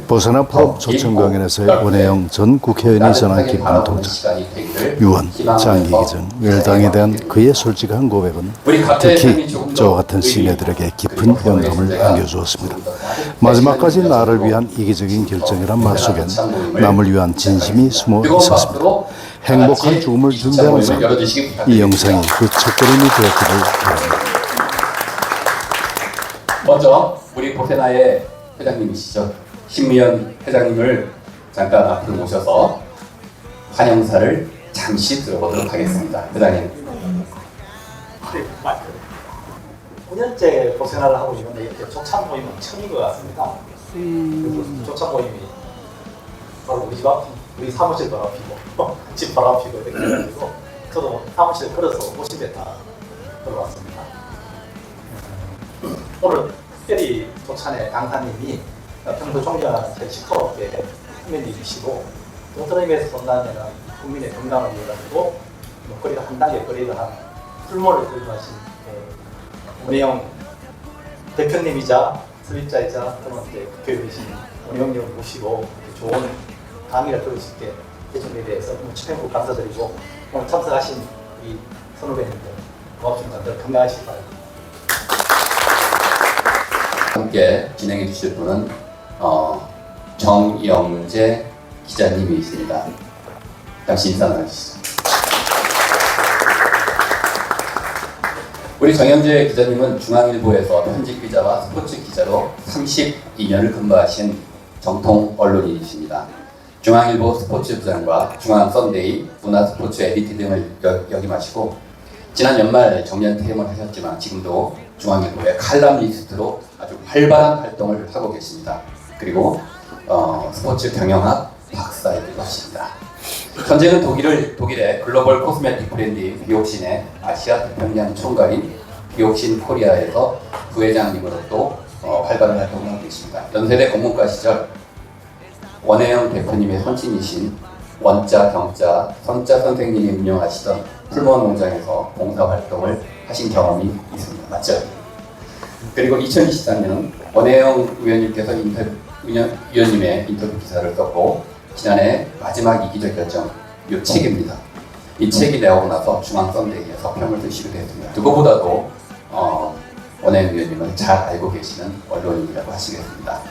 보사나 포럼 조천강연에서의 원혜영 전 국회의원이 전한 깊은 동작, 유언, 장기기증, 멸당에 대한 그의 솔직한 고백은 특히 저와 같은 시민들에게 깊은 영감을 안겨주었습니다. 마지막까지 나를 위한 이기적인 결정이란 말 속엔 남을 위한 진심이 숨어 있었습니다. 행복한 죽음을 준비하는 삶, 이 영상이 그 첫걸음이 되었기를 바랍니다. 먼저 우리 보세나의 회장님이시죠. 신미연 회장님을 잠깐 앞으로 모셔서 환영사를 잠시 들어보도록 하겠습니다. 회장님. 9년째 보세나를 하고 있는데 이렇게 조찬 모임은 처음인 것 같습니다. 그래서 조찬 모임이 바로 우리 사무실 바로 앞이고 집 바로 앞이고 이렇게 해가지고 저도 사무실 걸어서 50m 걸어왔습니다. 오늘 특별히 조찬의 강사님이 평소 존경하는 제 시커럽게 선배님이시고 동서는 의미에서 본다면 국민의 건강을 위해가지고 먹거리가 한 단계 거리를 한 풀모를 들고하신 원혜영 대표님이자 설립자이자 그런데 국회의원이신 원혜영님을 모시고 좋은 강의를 들을 수 있게 해준 데 대해서 최고 감사드리고 오늘 참석하신 우리 선후배님들 고맙습니다. 늘 건강하시기 바랍니다. 함께 진행해 주실 분은 정영재 기자님이십니다. 잠시 인사 나누시죠. 우리 정영재 기자님은 중앙일보에서 편집 기자와 스포츠 기자로 32년을 근무하신 정통 언론인이십니다. 중앙일보 스포츠 부장과 중앙 썬데이, 문화 스포츠 에디트 등을 역임하시고 지난 연말 정년 퇴임을 하셨지만 지금도 중앙일보의 칼럼니스트로 아주 활발한 활동을 하고 계십니다. 그리고 스포츠 경영학 박사이기도 하십니다. 현재는 독일의 글로벌 코스메틱 브랜드인 비옥신의 아시아 태평양 총괄인 비옥신 코리아에서 부회장님으로 또 활발한 활동을 하고 계십니다. 연세대 공문과 시절 원혜영 대표님의 선친이신 원자, 경자, 선자 선생님이 운영하시던 풀무원 농장에서 봉사활동을 하신 경험이 있습니다. 맞죠? 그리고 2023년 원혜영 위원님의 인터뷰 기사를 썼고 지난해 마지막 이기적 결정 이 책입니다. 이 책이 나오고 나서 중앙 썬데이에서 평을 드시기도 했습니다. 누구보다도 원혜영 위원님을 잘 알고 계시는 언론인이라고 하시겠습니다.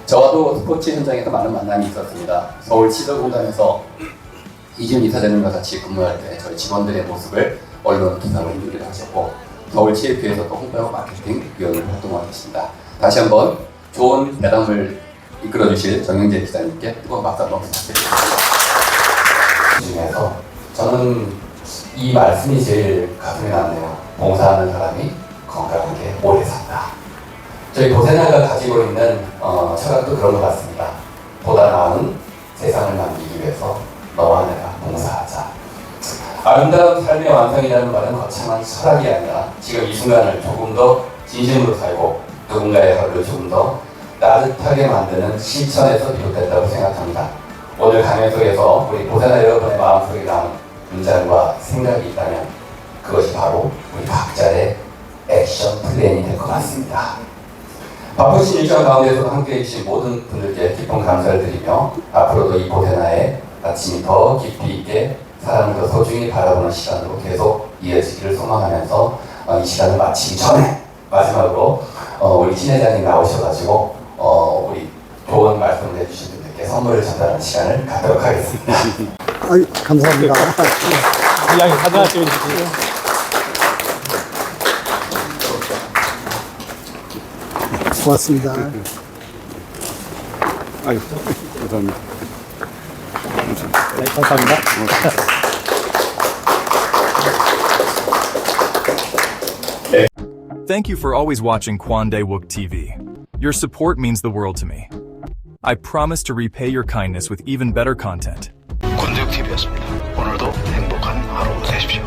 저와도 스포츠 현장에서 많은 만남이 있었습니다. 서울 시설공단에서 이준 이사장님과 같이 근무할 때 저희 직원들의 모습을 언론 기사로 인도를 하셨고 서울 CF에서도 홍보 마케팅 위원으로 활동하고 계십니다. 다시 한번 좋은 대담을 이끌어주실 정영재 기자님께 뜨거운 박수 한번 부탁드립니다. 그 중에서 저는 이 말씀이 제일 가슴에 남네요. 봉사하는 사람이 건강하게 오래 산다. 저희 보세나가 가지고 있는 철학도 그런 것 같습니다. 보다 나은 세상을 만들기 위해서 너와 내가 봉사하자. 아름다운 삶의 완성이라는 말은 거창한 철학이 아니라 지금 이 순간을 조금 더 진심으로 살고 누군가의 하루를 조금 더 따뜻하게 만드는 실천에서 비롯된다고 생각합니다. 오늘 강연 속에서 우리 보세나 여러분의 마음속에 남은 문장과 생각이 있다면 그것이 바로 우리 각자의 액션 플랜이 될 것 같습니다. 바쁘신 일정 가운데서도 함께해 주신 모든 분들께 깊은 감사를 드리며 앞으로도 이 보세나의 아침이 더 깊이 있게 사람을 더 소중히 바라보는 시간으로 계속 이어지기를 소망하면서 이 시간을 마치기 전에 마지막으로 우리 신 회장님 나오셔가지고 우리 좋은 말씀을 해주신 분들께 선물을 전달하는 시간을 갖도록 하겠습니다. 아유, 감사합니다. 이야기 사진 하나 찍어주세요. 고맙습니다. 아유, 감사합니다. 네, 감사합니다. Thank you for always watching Kwandae-wook TV. Your support means the world to me. I promise to repay your kindness with even better content. 권대욱 TV였습니다. 오늘도 행복한 하루 되십시오.